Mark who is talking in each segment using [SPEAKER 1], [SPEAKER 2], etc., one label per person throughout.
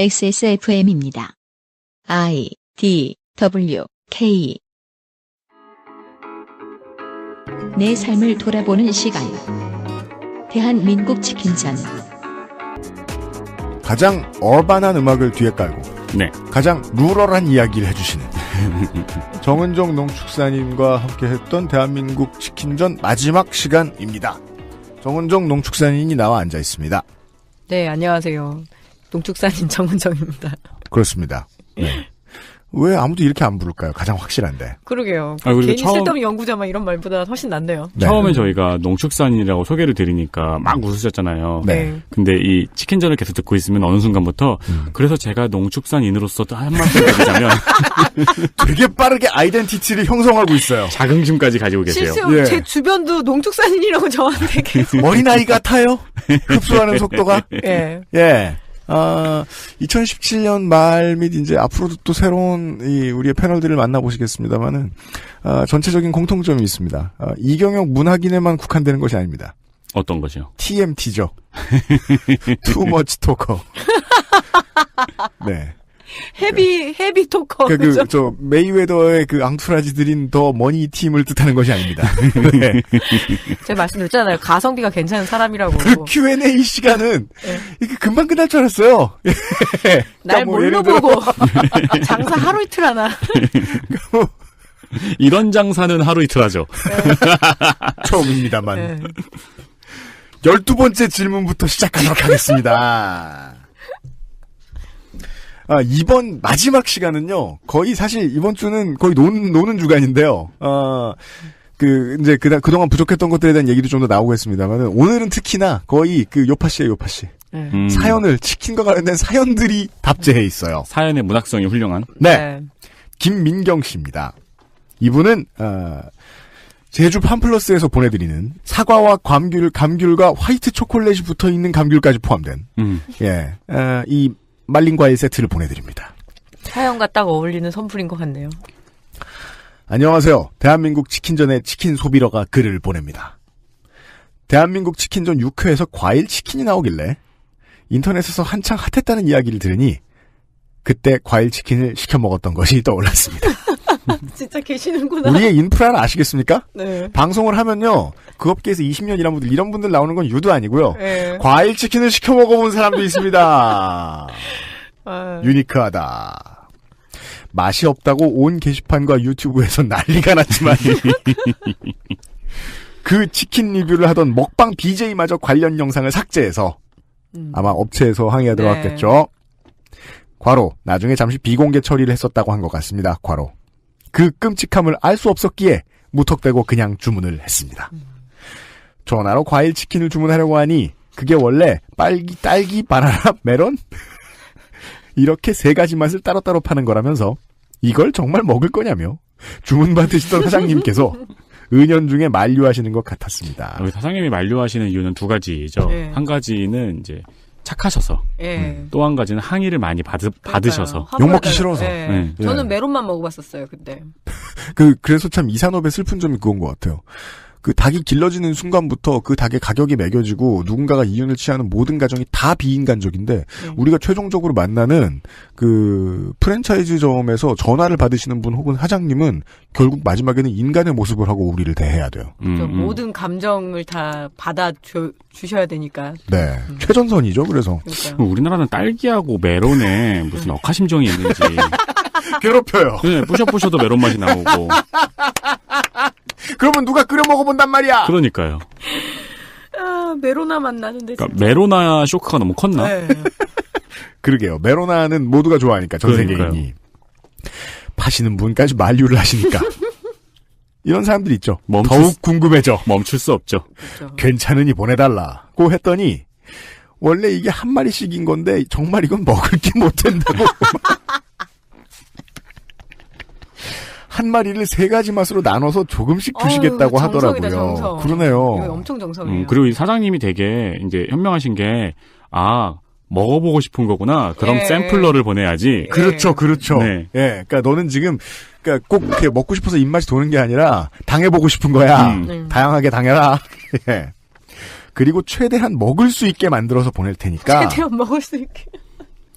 [SPEAKER 1] XSFM입니다. I, D, W, K. 내 삶을 돌아보는 시간. 대한민국 치킨전.
[SPEAKER 2] 가장 어반한 음악을 뒤에 깔고
[SPEAKER 3] 네.
[SPEAKER 2] 가장 루럴한 이야기를 해주시는 정은정 농축산인과 함께했던 대한민국 치킨전 마지막 시간입니다. 정은정 농축산인이 나와 앉아 있습니다.
[SPEAKER 4] 네, 안녕하세요. 농축산인 정은정입니다.
[SPEAKER 2] 그렇습니다. 네. 왜 아무도 이렇게 안 부를까요? 가장 확실한데.
[SPEAKER 4] 그러게요.
[SPEAKER 3] 그리고
[SPEAKER 4] 괜히 쓸데없는 연구자만 이런 말보다 훨씬 낫네요.
[SPEAKER 2] 네.
[SPEAKER 3] 처음에 저희가 농축산인이라고 소개를 드리니까 막 웃으셨잖아요.
[SPEAKER 2] 네.
[SPEAKER 3] 근데 이 치킨전을 계속 듣고 있으면 어느 순간부터 그래서 제가 농축산인으로서 또 한 말씀 드리자면
[SPEAKER 2] 되게 빠르게 아이덴티티를 형성하고 있어요.
[SPEAKER 3] 자긍심까지 가지고 계세요.
[SPEAKER 4] 실수
[SPEAKER 2] 예.
[SPEAKER 4] 제 주변도 농축산인이라고 저한테 계속.
[SPEAKER 2] 어린아이 같아요? 흡수하는 속도가?
[SPEAKER 4] 예.
[SPEAKER 2] 예. 2017년 말 및 이제 앞으로도 또 새로운 우리의 패널들을 만나보시겠습니다만은, 전체적인 공통점이 있습니다. 이경영 문학인에만 국한되는 것이 아닙니다.
[SPEAKER 3] 어떤 것이요?
[SPEAKER 2] TMT죠. Too much talker. 네.
[SPEAKER 4] 헤비 토커.
[SPEAKER 2] 저 메이웨더의 그 앙투라지들인 더 머니 팀을 뜻하는 것이 아닙니다. 네.
[SPEAKER 4] 제가 말씀드렸잖아요. 가성비가 괜찮은 사람이라고.
[SPEAKER 2] 그 Q&A 시간은
[SPEAKER 4] 네.
[SPEAKER 2] 이게 금방 끝날 줄 알았어요.
[SPEAKER 4] 날
[SPEAKER 2] 뭐
[SPEAKER 4] 뭘로
[SPEAKER 2] 예를 들어-
[SPEAKER 4] 보고 장사 하루 이틀 하나.
[SPEAKER 3] 이런 장사는 하루 이틀 하죠.
[SPEAKER 2] 처음입니다만.
[SPEAKER 4] 네.
[SPEAKER 2] 12번째 질문부터 시작하도록 하겠습니다. 이번 마지막 시간은요, 사실 이번 주는 거의 노는 주간인데요, 이제 그동안 부족했던 것들에 대한 얘기도 좀 더 나오겠습니다만은, 오늘은 특히나 거의 요파씨예요, 요파씨.
[SPEAKER 4] 네.
[SPEAKER 2] 사연을, 치킨과 관련된 사연들이 답재해 있어요.
[SPEAKER 3] 사연의 문학성이 훌륭한.
[SPEAKER 2] 네. 김민경 씨입니다. 이분은, 제주 팜플러스에서 보내드리는 사과와 감귤과 화이트 초콜릿이 붙어 있는 감귤까지 포함된, 예, 이 말린 과일 세트를 보내드립니다.
[SPEAKER 4] 사연과 딱 어울리는 선풀인 것 같네요.
[SPEAKER 2] 안녕하세요. 대한민국 치킨전의 치킨 소비러가 글을 보냅니다. 대한민국 치킨전 6회에서 과일 치킨이 나오길래 인터넷에서 한창 핫했다는 이야기를 들으니 그때 과일 치킨을 시켜 먹었던 것이 떠올랐습니다.
[SPEAKER 4] 진짜 계시는구나.
[SPEAKER 2] 우리의 인프라를 아시겠습니까?
[SPEAKER 4] 네.
[SPEAKER 2] 방송을 하면요, 그 업계에서 20년 일한 분들, 이런 분들 나오는 건 유도 아니고요.
[SPEAKER 4] 네.
[SPEAKER 2] 과일 치킨을 시켜 먹어본 사람도 있습니다. 유니크하다. 맛이 없다고 온 게시판과 유튜브에서 난리가 났지만 그 치킨 리뷰를 하던 먹방 BJ마저 관련 영상을 삭제해서 아마 업체에서 항의가 들어왔겠죠. 괄호, 나중에 잠시 비공개 처리를 했었다고 한 것 같습니다. 괄호. 그 끔찍함을 알 수 없었기에 무턱대고 그냥 주문을 했습니다. 전화로 과일 치킨을 주문하려고 하니 그게 원래 딸기, 바나나, 메론? 이렇게 세 가지 맛을 따로따로 파는 거라면서 이걸 정말 먹을 거냐며 주문 받으시던 사장님께서 은연중에 만류하시는 것 같았습니다.
[SPEAKER 3] 우리 사장님이 만류하시는 이유는 두 가지죠.
[SPEAKER 4] 네.
[SPEAKER 3] 한 가지는 이제 착하셔서,
[SPEAKER 4] 예.
[SPEAKER 3] 또 한 가지는 항의를 많이 받으셔서.
[SPEAKER 2] 욕먹기 싫어서.
[SPEAKER 4] 네.
[SPEAKER 3] 네.
[SPEAKER 4] 저는 메론만 먹어봤었어요, 그때.
[SPEAKER 2] 그래서 참 이 산업의 슬픈 점이 그건 것 같아요. 그 닭이 길러지는 순간부터 그 닭의 가격이 매겨지고 누군가가 이윤을 취하는 모든 가정이 다 비인간적인데 우리가 최종적으로 만나는 그 프랜차이즈점에서 전화를 받으시는 분 혹은 사장님은 결국 마지막에는 인간의 모습을 하고 우리를 대해야 돼요.
[SPEAKER 4] 모든 감정을 다 주셔야 되니까.
[SPEAKER 2] 네. 최전선이죠, 그래서.
[SPEAKER 4] 그러니까.
[SPEAKER 3] 우리나라는 딸기하고 메론에 무슨 억하심정이 있는지.
[SPEAKER 2] 괴롭혀요.
[SPEAKER 3] 네, 부셔부셔도 메론 맛이 나오고.
[SPEAKER 2] 그러면 누가 끓여 먹어본단 말이야.
[SPEAKER 3] 그러니까요.
[SPEAKER 4] 메로나 맛 나는데.
[SPEAKER 3] 그러니까 메로나 쇼크가 너무 컸나?
[SPEAKER 4] 네.
[SPEAKER 2] 그러게요. 메로나는 모두가 좋아하니까, 전 세계인이. 파시는 분까지 만류를 하시니까. 이런 사람들 있죠. 더욱 궁금해져.
[SPEAKER 3] 멈출 수 없죠.
[SPEAKER 4] 그렇죠.
[SPEAKER 2] 괜찮으니 보내달라고 했더니 원래 이게 한 마리씩인 건데 정말 이건 먹을 게 못 된다고. 한 마리를 세 가지 맛으로 나눠서 조금씩 주시겠다고 하더라고요.
[SPEAKER 4] 정성.
[SPEAKER 2] 그러네요.
[SPEAKER 4] 이거 엄청 정성이에요.
[SPEAKER 3] 그리고 이 사장님이 되게 이제 현명하신 게, 먹어보고 싶은 거구나. 그럼
[SPEAKER 4] 예.
[SPEAKER 3] 샘플러를 보내야지.
[SPEAKER 2] 그렇죠.
[SPEAKER 3] 네.
[SPEAKER 2] 예, 그러니까 너는 지금 꼭 이렇게 먹고 싶어서 입맛이 도는 게 아니라 당해보고 싶은 거야. 다양하게 당해라. 예. 그리고 최대한 먹을 수 있게 만들어서 보낼 테니까.
[SPEAKER 4] 최대한 먹을 수 있게.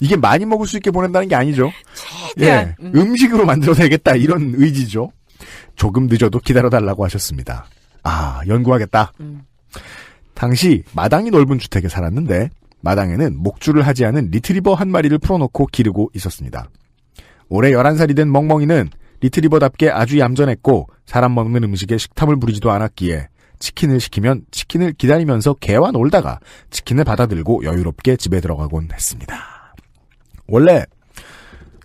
[SPEAKER 2] 이게 많이 먹을 수 있게 보낸다는 게 아니죠.
[SPEAKER 4] 최대한.
[SPEAKER 2] 예, 음식으로 만들어내겠다 이런 의지죠. 조금 늦어도 기다려달라고 하셨습니다. 아, 연구하겠다. 당시 마당이 넓은 주택에 살았는데 마당에는 목줄을 하지 않은 리트리버 한 마리를 풀어놓고 기르고 있었습니다. 올해 11살이 된 멍멍이는 리트리버답게 아주 얌전했고 사람 먹는 음식에 식탐을 부리지도 않았기에 치킨을 시키면 치킨을 기다리면서 개와 놀다가 치킨을 받아들고 여유롭게 집에 들어가곤 했습니다. 원래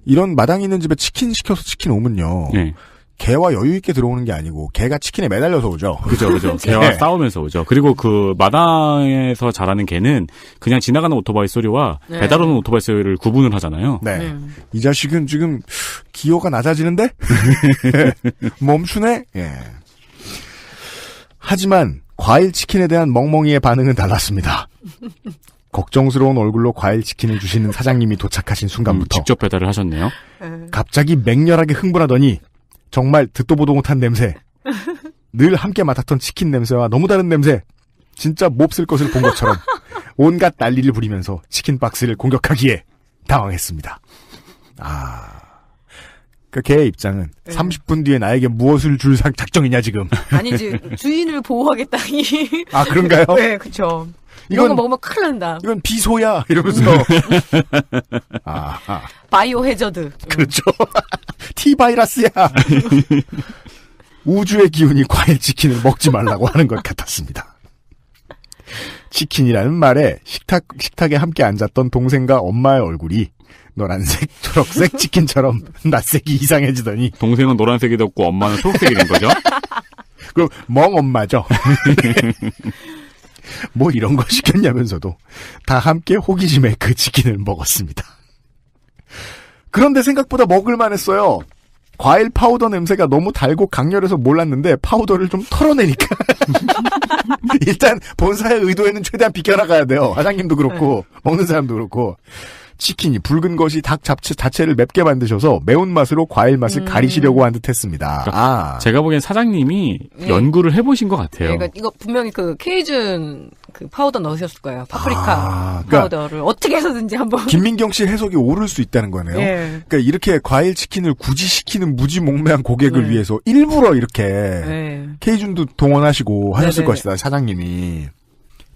[SPEAKER 2] 이런 마당이 있는 집에 치킨 시켜서 치킨 오면요.
[SPEAKER 3] 네.
[SPEAKER 2] 개와 여유 있게 들어오는 게 아니고 개가 치킨에 매달려서 오죠.
[SPEAKER 3] 그죠. 개와 싸우면서 오죠. 그리고 그 마당에서 자라는 개는 그냥 지나가는 오토바이 소리와
[SPEAKER 4] 네.
[SPEAKER 3] 배달 오는 오토바이 소리를 구분을 하잖아요.
[SPEAKER 2] 네. 이 자식은 지금 기호가 낮아지는데? 멈추네? 예. 하지만 과일 치킨에 대한 멍멍이의 반응은 달랐습니다. 걱정스러운 얼굴로 과일 치킨을 주시는 사장님이 도착하신 순간부터
[SPEAKER 3] 직접 배달을 하셨네요.
[SPEAKER 2] 갑자기 맹렬하게 흥분하더니 정말 듣도 보도 못한 냄새, 늘 함께 맡았던 치킨 냄새와 너무 다른 냄새, 진짜 몹쓸 것을 본 것처럼 온갖 난리를 부리면서 치킨 박스를 공격하기에 당황했습니다. 그 개의 입장은 30분 뒤에 나에게 무엇을 줄 작정이냐 지금.
[SPEAKER 4] 아니지, 주인을 보호하겠다니.
[SPEAKER 2] 아, 그런가요?
[SPEAKER 4] 네, 그쵸. 이런 거 먹으면 큰일 난다.
[SPEAKER 2] 이건 비소야 이러면서.
[SPEAKER 4] 바이오 해저드.
[SPEAKER 2] 그렇죠. T바이러스야. 우주의 기운이 과일 치킨을 먹지 말라고 하는 것 같았습니다. 치킨이라는 말에 식탁에 함께 앉았던 동생과 엄마의 얼굴이 노란색, 초록색 치킨처럼 낯색이 이상해지더니
[SPEAKER 3] 동생은 노란색이 됐고 엄마는 초록색이 된 거죠.
[SPEAKER 2] 그럼 멍엄마죠. 뭐 이런 거 시켰냐면서도 다 함께 호기심에 그 치킨을 먹었습니다. 그런데 생각보다 먹을만 했어요. 과일 파우더 냄새가 너무 달고 강렬해서 몰랐는데 파우더를 좀 털어내니까 일단 본사의 의도에는 최대한 비켜나가야 돼요. 사장님도 그렇고 먹는 사람도 그렇고. 치킨이 붉은 것이 닭 자체를 맵게 만드셔서 매운맛으로 과일 맛을 가리시려고 한 듯했습니다.
[SPEAKER 3] 그러니까 제가 보기엔 사장님이 연구를 해보신 것 같아요.
[SPEAKER 4] 그러니까 이거 분명히 그 케이준 그 파우더 넣으셨을 거예요. 파프리카 파우더를 어떻게 해서든지 한번.
[SPEAKER 2] 김민경 씨 해석이 오를 수 있다는 거네요.
[SPEAKER 4] 네.
[SPEAKER 2] 그러니까 이렇게 과일 치킨을 굳이 시키는 무지몽매한 고객을 위해서 일부러 이렇게 케이준도 동원하시고 하셨을 것이다. 사장님이.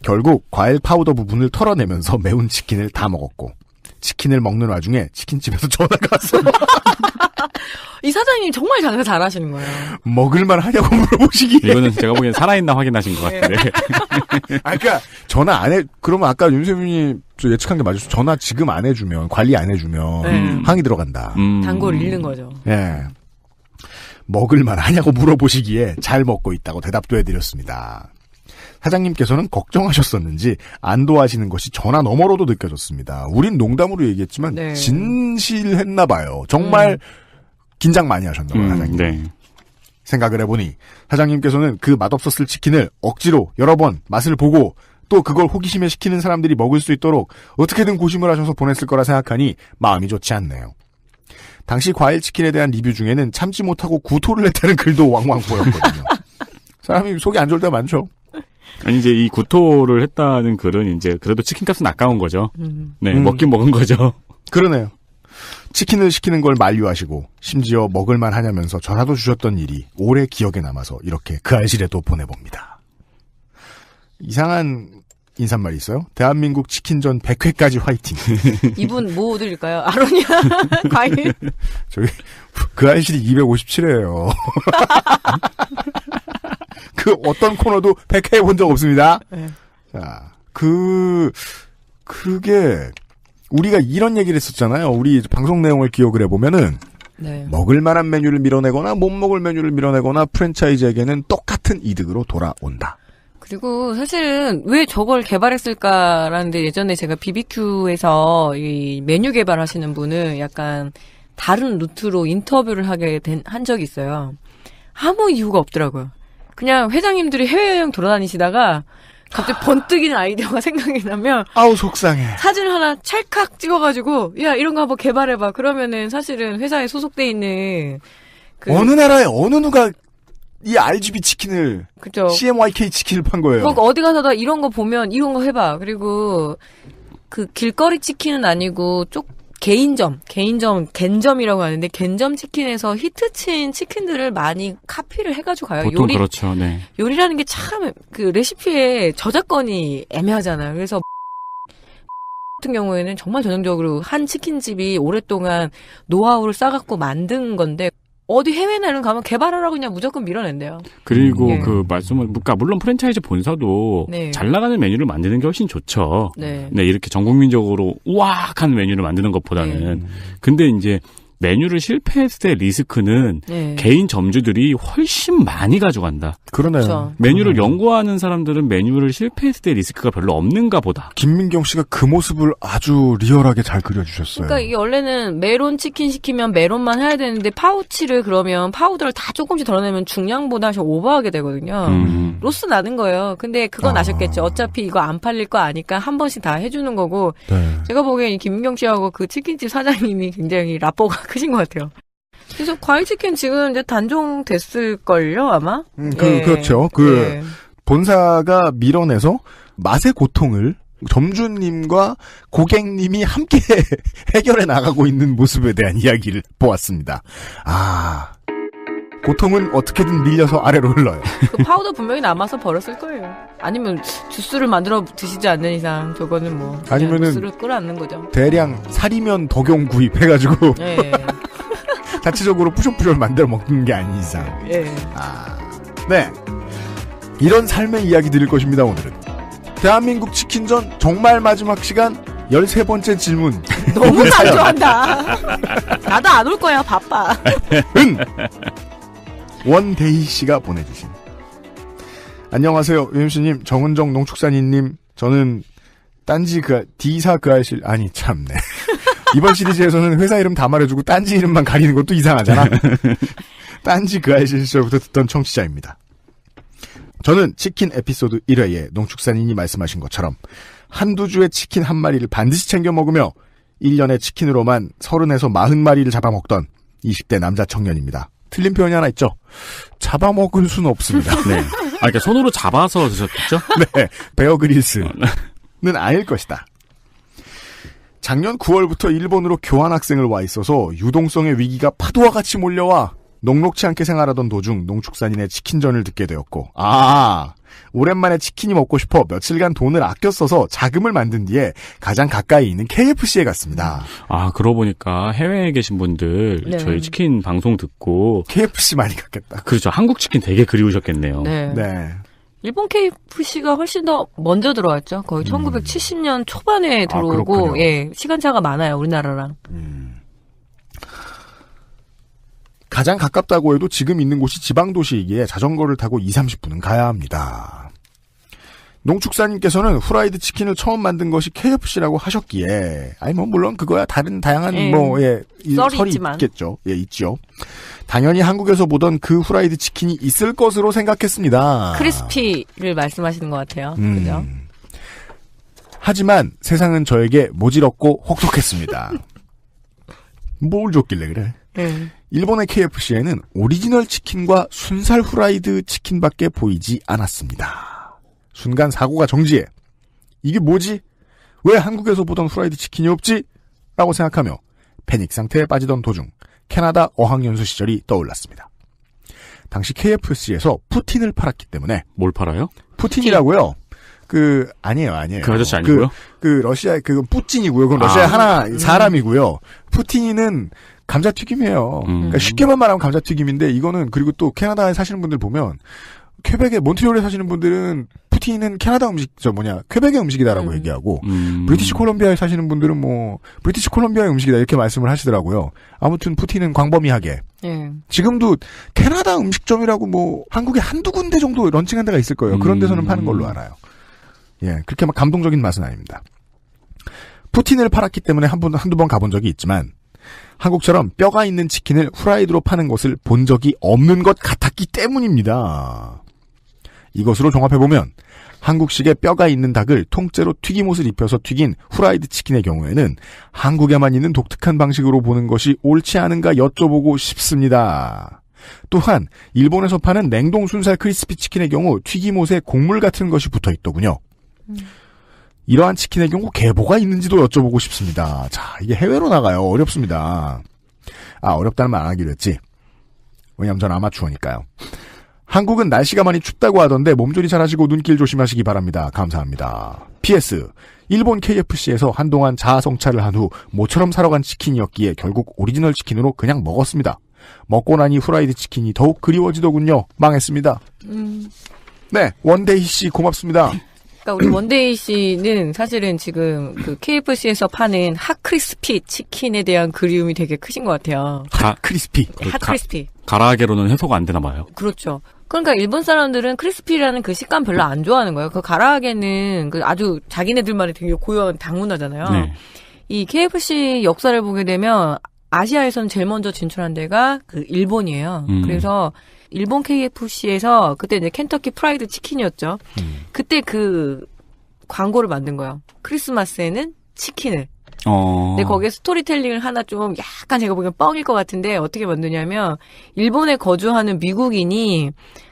[SPEAKER 2] 결국 과일 파우더 부분을 털어내면서 매운 치킨을 다 먹었고 치킨을 먹는 와중에 치킨집에서 전화가 왔어요.
[SPEAKER 4] 이 사장님 정말 장사 잘하시는 거예요.
[SPEAKER 2] 먹을만 하냐고 물어보시기에.
[SPEAKER 3] 이거는 제가 보기엔 살아있나 확인하신 것 같은데.
[SPEAKER 2] 그러니까 전화 안 해. 그러면 아까 윤세민이 예측한 게 맞았어. 전화 지금 안 해주면 관리 안 해주면 항의 들어간다.
[SPEAKER 4] 단골 잃는 거죠.
[SPEAKER 2] 예. 먹을만 하냐고 물어보시기에 잘 먹고 있다고 대답도 해드렸습니다. 사장님께서는 걱정하셨었는지 안도하시는 것이 전화 너머로도 느껴졌습니다. 우린 농담으로 얘기했지만 진실했나 봐요. 정말 긴장 많이 하셨나 봐요. 사장님.
[SPEAKER 3] 네.
[SPEAKER 2] 생각을 해보니 사장님께서는 그 맛없었을 치킨을 억지로 여러 번 맛을 보고 또 그걸 호기심에 시키는 사람들이 먹을 수 있도록 어떻게든 고심을 하셔서 보냈을 거라 생각하니 마음이 좋지 않네요. 당시 과일 치킨에 대한 리뷰 중에는 참지 못하고 구토를 했다는 글도 왕왕 보였거든요. 사람이 속이 안 좋을 때가 많죠.
[SPEAKER 3] 아니 이제 이 구토를 했다는 글은 이제 그래도 치킨값은 아까운 거죠. 네, 먹긴 먹은 거죠.
[SPEAKER 2] 그러네요. 치킨을 시키는 걸 만류하시고 심지어 먹을만 하냐면서 전화도 주셨던 일이 오래 기억에 남아서 이렇게 그 알실에도 보내봅니다. 이상한 인사말이 있어요? 대한민국 치킨전 100회까지 화이팅.
[SPEAKER 4] 이분 뭐 드릴까요? 아로니아 과일.
[SPEAKER 2] 저기 그 알실이 257회예요. 그 어떤 코너도 100회 해본 적 없습니다.
[SPEAKER 4] 네.
[SPEAKER 2] 자, 그게 우리가 이런 얘기를 했었잖아요. 우리 방송 내용을 기억을 해보면은 먹을 만한 메뉴를 밀어내거나 못 먹을 메뉴를 밀어내거나 프랜차이즈에게는 똑같은 이득으로 돌아온다.
[SPEAKER 4] 그리고 사실은 왜 저걸 개발했을까라는데 예전에 제가 BBQ에서 이 메뉴 개발하시는 분을 약간 다른 루트로 인터뷰를 한 적이 있어요. 아무 이유가 없더라고요. 그냥 회장님들이 해외여행 돌아다니시다가 갑자기 번뜩이는 아이디어가 생각이 나면
[SPEAKER 2] 아우 속상해.
[SPEAKER 4] 사진 하나 찰칵 찍어가지고 야 이런 거 한번 개발해봐. 그러면은 사실은 회사에 소속돼 있는
[SPEAKER 2] 어느 나라에 어느 누가 이 RGB 치킨을
[SPEAKER 4] 그쵸.
[SPEAKER 2] CMYK 치킨을 판 거예요.
[SPEAKER 4] 어디 가서 다 이런 거 보면 이런 거 해봐. 그리고 그 길거리 치킨은 아니고 개인점, 갠점이라고 하는데 갠점 치킨에서 히트친 치킨들을 많이 카피를 해가지고 가요.
[SPEAKER 3] 보통 그렇죠. 네.
[SPEAKER 4] 요리라는 게 참 그 레시피에 저작권이 애매하잖아요. 그래서 같은 경우에는 정말 전형적으로 한 치킨집이 오랫동안 노하우를 쌓아갖고 만든 건데 어디 해외나는 가면 개발하라고 그냥 무조건 밀어낸대요.
[SPEAKER 3] 그리고
[SPEAKER 4] 예.
[SPEAKER 3] 그 말씀은 그러니까 물론 프랜차이즈 본사도
[SPEAKER 4] 네.
[SPEAKER 3] 잘 나가는 메뉴를 만드는 게 훨씬 좋죠.
[SPEAKER 4] 네.
[SPEAKER 3] 네, 이렇게 전 국민적으로 우악한 메뉴를 만드는 것보다는. 근데 이제 메뉴를 실패했을 때 리스크는
[SPEAKER 4] 네.
[SPEAKER 3] 개인 점주들이 훨씬 많이 가져간다.
[SPEAKER 2] 그러네요.
[SPEAKER 4] 그렇죠.
[SPEAKER 3] 메뉴를 연구하는 사람들은 메뉴를 실패했을 때 리스크가 별로 없는가 보다.
[SPEAKER 2] 김민경 씨가 그 모습을 아주 리얼하게 잘 그려주셨어요.
[SPEAKER 4] 그러니까 이게 원래는 메론 치킨 시키면 메론만 해야 되는데 파우치를 그러면 파우더를 다 조금씩 덜어내면 중량보다 좀 오버하게 되거든요. 로스 나는 거예요. 근데 그건 아셨겠죠. 어차피 이거 안 팔릴 거 아니까 한 번씩 다 해주는 거고.
[SPEAKER 2] 네.
[SPEAKER 4] 제가 보기엔 이 김민경 씨하고 그 치킨집 사장님이 굉장히 라뽀가 크신 것 같아요. 그래서 과일치킨 지금 이제 단종됐을걸요, 아마?
[SPEAKER 2] 그렇죠.
[SPEAKER 4] 예.
[SPEAKER 2] 본사가 밀어내서 맛의 고통을 점주님과 고객님이 함께 해결해 나가고 있는 모습에 대한 이야기를 보았습니다. 아, 고통은 어떻게든 밀려서 아래로 흘러요.
[SPEAKER 4] 그 파우더 분명히 남아서 버렸을 거예요. 아니면 주스를 만들어 드시지 않는 이상 저거는 뭐 그냥
[SPEAKER 2] 아니면은
[SPEAKER 4] 주스를 끌어안는 거죠.
[SPEAKER 2] 대량 사리면 덕용 구입해가지고
[SPEAKER 4] 예.
[SPEAKER 2] 자체적으로 뿌셔뿌셔 만들어 먹는 게 아닌 이상.
[SPEAKER 4] 예.
[SPEAKER 2] 네. 이런 삶의 이야기 드릴 것입니다, 오늘은. 대한민국 치킨전 정말 마지막 시간 13번째 질문.
[SPEAKER 4] 너무 강조한다. 나도 안 올 거야, 바빠.
[SPEAKER 2] 원데이 씨가 보내주신. 안녕하세요, UMC님, 정은정 농축산인님. 저는 딴지 D사 그알실, 아니, 참네. 이번 시리즈에서는 회사 이름 다 말해주고 딴지 이름만 가리는 것도 이상하잖아. 딴지 그알실 시절부터 듣던 청취자입니다. 저는 치킨 에피소드 1회에 농축산인이 말씀하신 것처럼 한두 주의 치킨 한 마리를 반드시 챙겨 먹으며 1년에 치킨으로만 30에서 40마리를 잡아먹던 20대 남자 청년입니다. 틀린 표현이 하나 있죠. 잡아먹을 수는 없습니다.
[SPEAKER 3] 네. 그러니까 손으로 잡아서 드셨겠죠?
[SPEAKER 2] 네. 베어 그릴스는 아닐 것이다. 작년 9월부터 일본으로 교환학생을 와 있어서 유동성의 위기가 파도와 같이 몰려와 녹록치 않게 생활하던 도중 농축산인의 치킨전을 듣게 되었고, 오랜만에 치킨이 먹고 싶어 며칠간 돈을 아껴 써서 자금을 만든 뒤에 가장 가까이 있는 KFC에 갔습니다.
[SPEAKER 3] 그러고 보니까 해외에 계신 분들
[SPEAKER 4] 네.
[SPEAKER 3] 저희 치킨 방송 듣고
[SPEAKER 2] KFC 많이 갔겠다.
[SPEAKER 3] 그렇죠. 한국 치킨 되게 그리우셨겠네요.
[SPEAKER 4] 네.
[SPEAKER 2] 네.
[SPEAKER 4] 일본 KFC가 훨씬 더 먼저 들어왔죠. 거의 1970년 초반에 들어오고,
[SPEAKER 2] 그렇군요.
[SPEAKER 4] 예, 시간차가 많아요, 우리나라랑.
[SPEAKER 2] 가장 가깝다고 해도 지금 있는 곳이 지방도시이기에 자전거를 타고 2-30분은 가야 합니다. 농축사님께서는 후라이드 치킨을 처음 만든 것이 KFC라고 하셨기에, 물론 그거야 다양한 설이
[SPEAKER 4] 있지만.
[SPEAKER 2] 있겠죠. 예, 있죠. 당연히 한국에서 보던 그 후라이드 치킨이 있을 것으로 생각했습니다.
[SPEAKER 4] 크리스피를 말씀하시는 것 같아요. 그죠?
[SPEAKER 2] 하지만 세상은 저에게 모질었고 혹독했습니다. 뭘 줬길래 그래? 일본의 KFC에는 오리지널 치킨과 순살 후라이드 치킨밖에 보이지 않았습니다. 순간 사고가 정지해. 이게 뭐지? 왜 한국에서 보던 후라이드 치킨이 없지? 라고 생각하며 패닉 상태에 빠지던 도중 캐나다 어학연수 시절이 떠올랐습니다. 당시 KFC에서 푸틴을 팔았기 때문에.
[SPEAKER 3] 뭘 팔아요?
[SPEAKER 2] 푸틴이라고요? 아니에요.
[SPEAKER 3] 그 아저씨 아니고요?
[SPEAKER 2] 러시아의 그건 뿌찐이고요. 그건 러시아의 사람이고요. 푸틴은 감자튀김이에요. 그러니까 쉽게만 말하면 감자튀김인데 이거는 그리고 또 캐나다에 사시는 분들 보면 퀘벡의 몬트리올에 사시는 분들은 푸틴은 캐나다 음식 퀘벡의 음식이다라고 얘기하고 브리티시 콜롬비아에 사시는 분들은 브리티시 콜롬비아의 음식이다 이렇게 말씀을 하시더라고요. 아무튼 푸틴은 광범위하게 지금도 캐나다 음식점이라고 한국에 한두 군데 정도 런칭한 데가 있을 거예요. 그런 데서는 파는 걸로 알아요. 예, 그렇게 막 감동적인 맛은 아닙니다. 푸틴을 팔았기 때문에 한두 번 가본 적이 있지만 한국처럼 뼈가 있는 치킨을 후라이드로 파는 것을 본 적이 없는 것 같았기 때문입니다. 이것으로 종합해보면 한국식의 뼈가 있는 닭을 통째로 튀김옷을 입혀서 튀긴 후라이드 치킨의 경우에는 한국에만 있는 독특한 방식으로 보는 것이 옳지 않은가 여쭤보고 싶습니다. 또한 일본에서 파는 냉동 순살 크리스피 치킨의 경우 튀김옷에 곡물 같은 것이 붙어있더군요. 이러한 치킨의 경우 계보가 있는지도 여쭤보고 싶습니다. 자, 이게 해외로 나가요. 어렵습니다. 어렵다는 말 안 하기로 했지. 왜냐면 전 아마추어니까요. 한국은 날씨가 많이 춥다고 하던데 몸조리 잘하시고 눈길 조심하시기 바랍니다. 감사합니다. PS. 일본 KFC에서 한동안 자아성찰을 한 후 모처럼 사러 간 치킨이었기에 결국 오리지널 치킨으로 그냥 먹었습니다. 먹고 나니 후라이드 치킨이 더욱 그리워지더군요. 망했습니다. 네, 원데이 씨 고맙습니다.
[SPEAKER 4] 그러니까 우리 원데이 씨는 사실은 지금 그 KFC에서 파는 핫크리스피 치킨에 대한 그리움이 되게 크신 것 같아요.
[SPEAKER 2] 핫크리스피.
[SPEAKER 4] 핫크리스피.
[SPEAKER 3] 가라아게로는 해소가 안 되나 봐요.
[SPEAKER 4] 그렇죠. 그러니까 일본 사람들은 크리스피라는 그 식감 별로 안 좋아하는 거예요. 그 가라아게는 그 아주 자기네들만의 되게 고유한 당문화잖아요.
[SPEAKER 3] 네.
[SPEAKER 4] 이 KFC 역사를 보게 되면 아시아에서는 제일 먼저 진출한 데가 그 일본이에요. 그래서 일본 KFC에서 그때 이제 켄터키 프라이드 치킨이었죠. 그때 그 광고를 만든 거예요. 크리스마스에는 치킨을. 근데 거기에 스토리텔링을 하나 좀 약간 제가 보기엔 뻥일 것 같은데 어떻게 만드냐면 일본에 거주하는 미국인이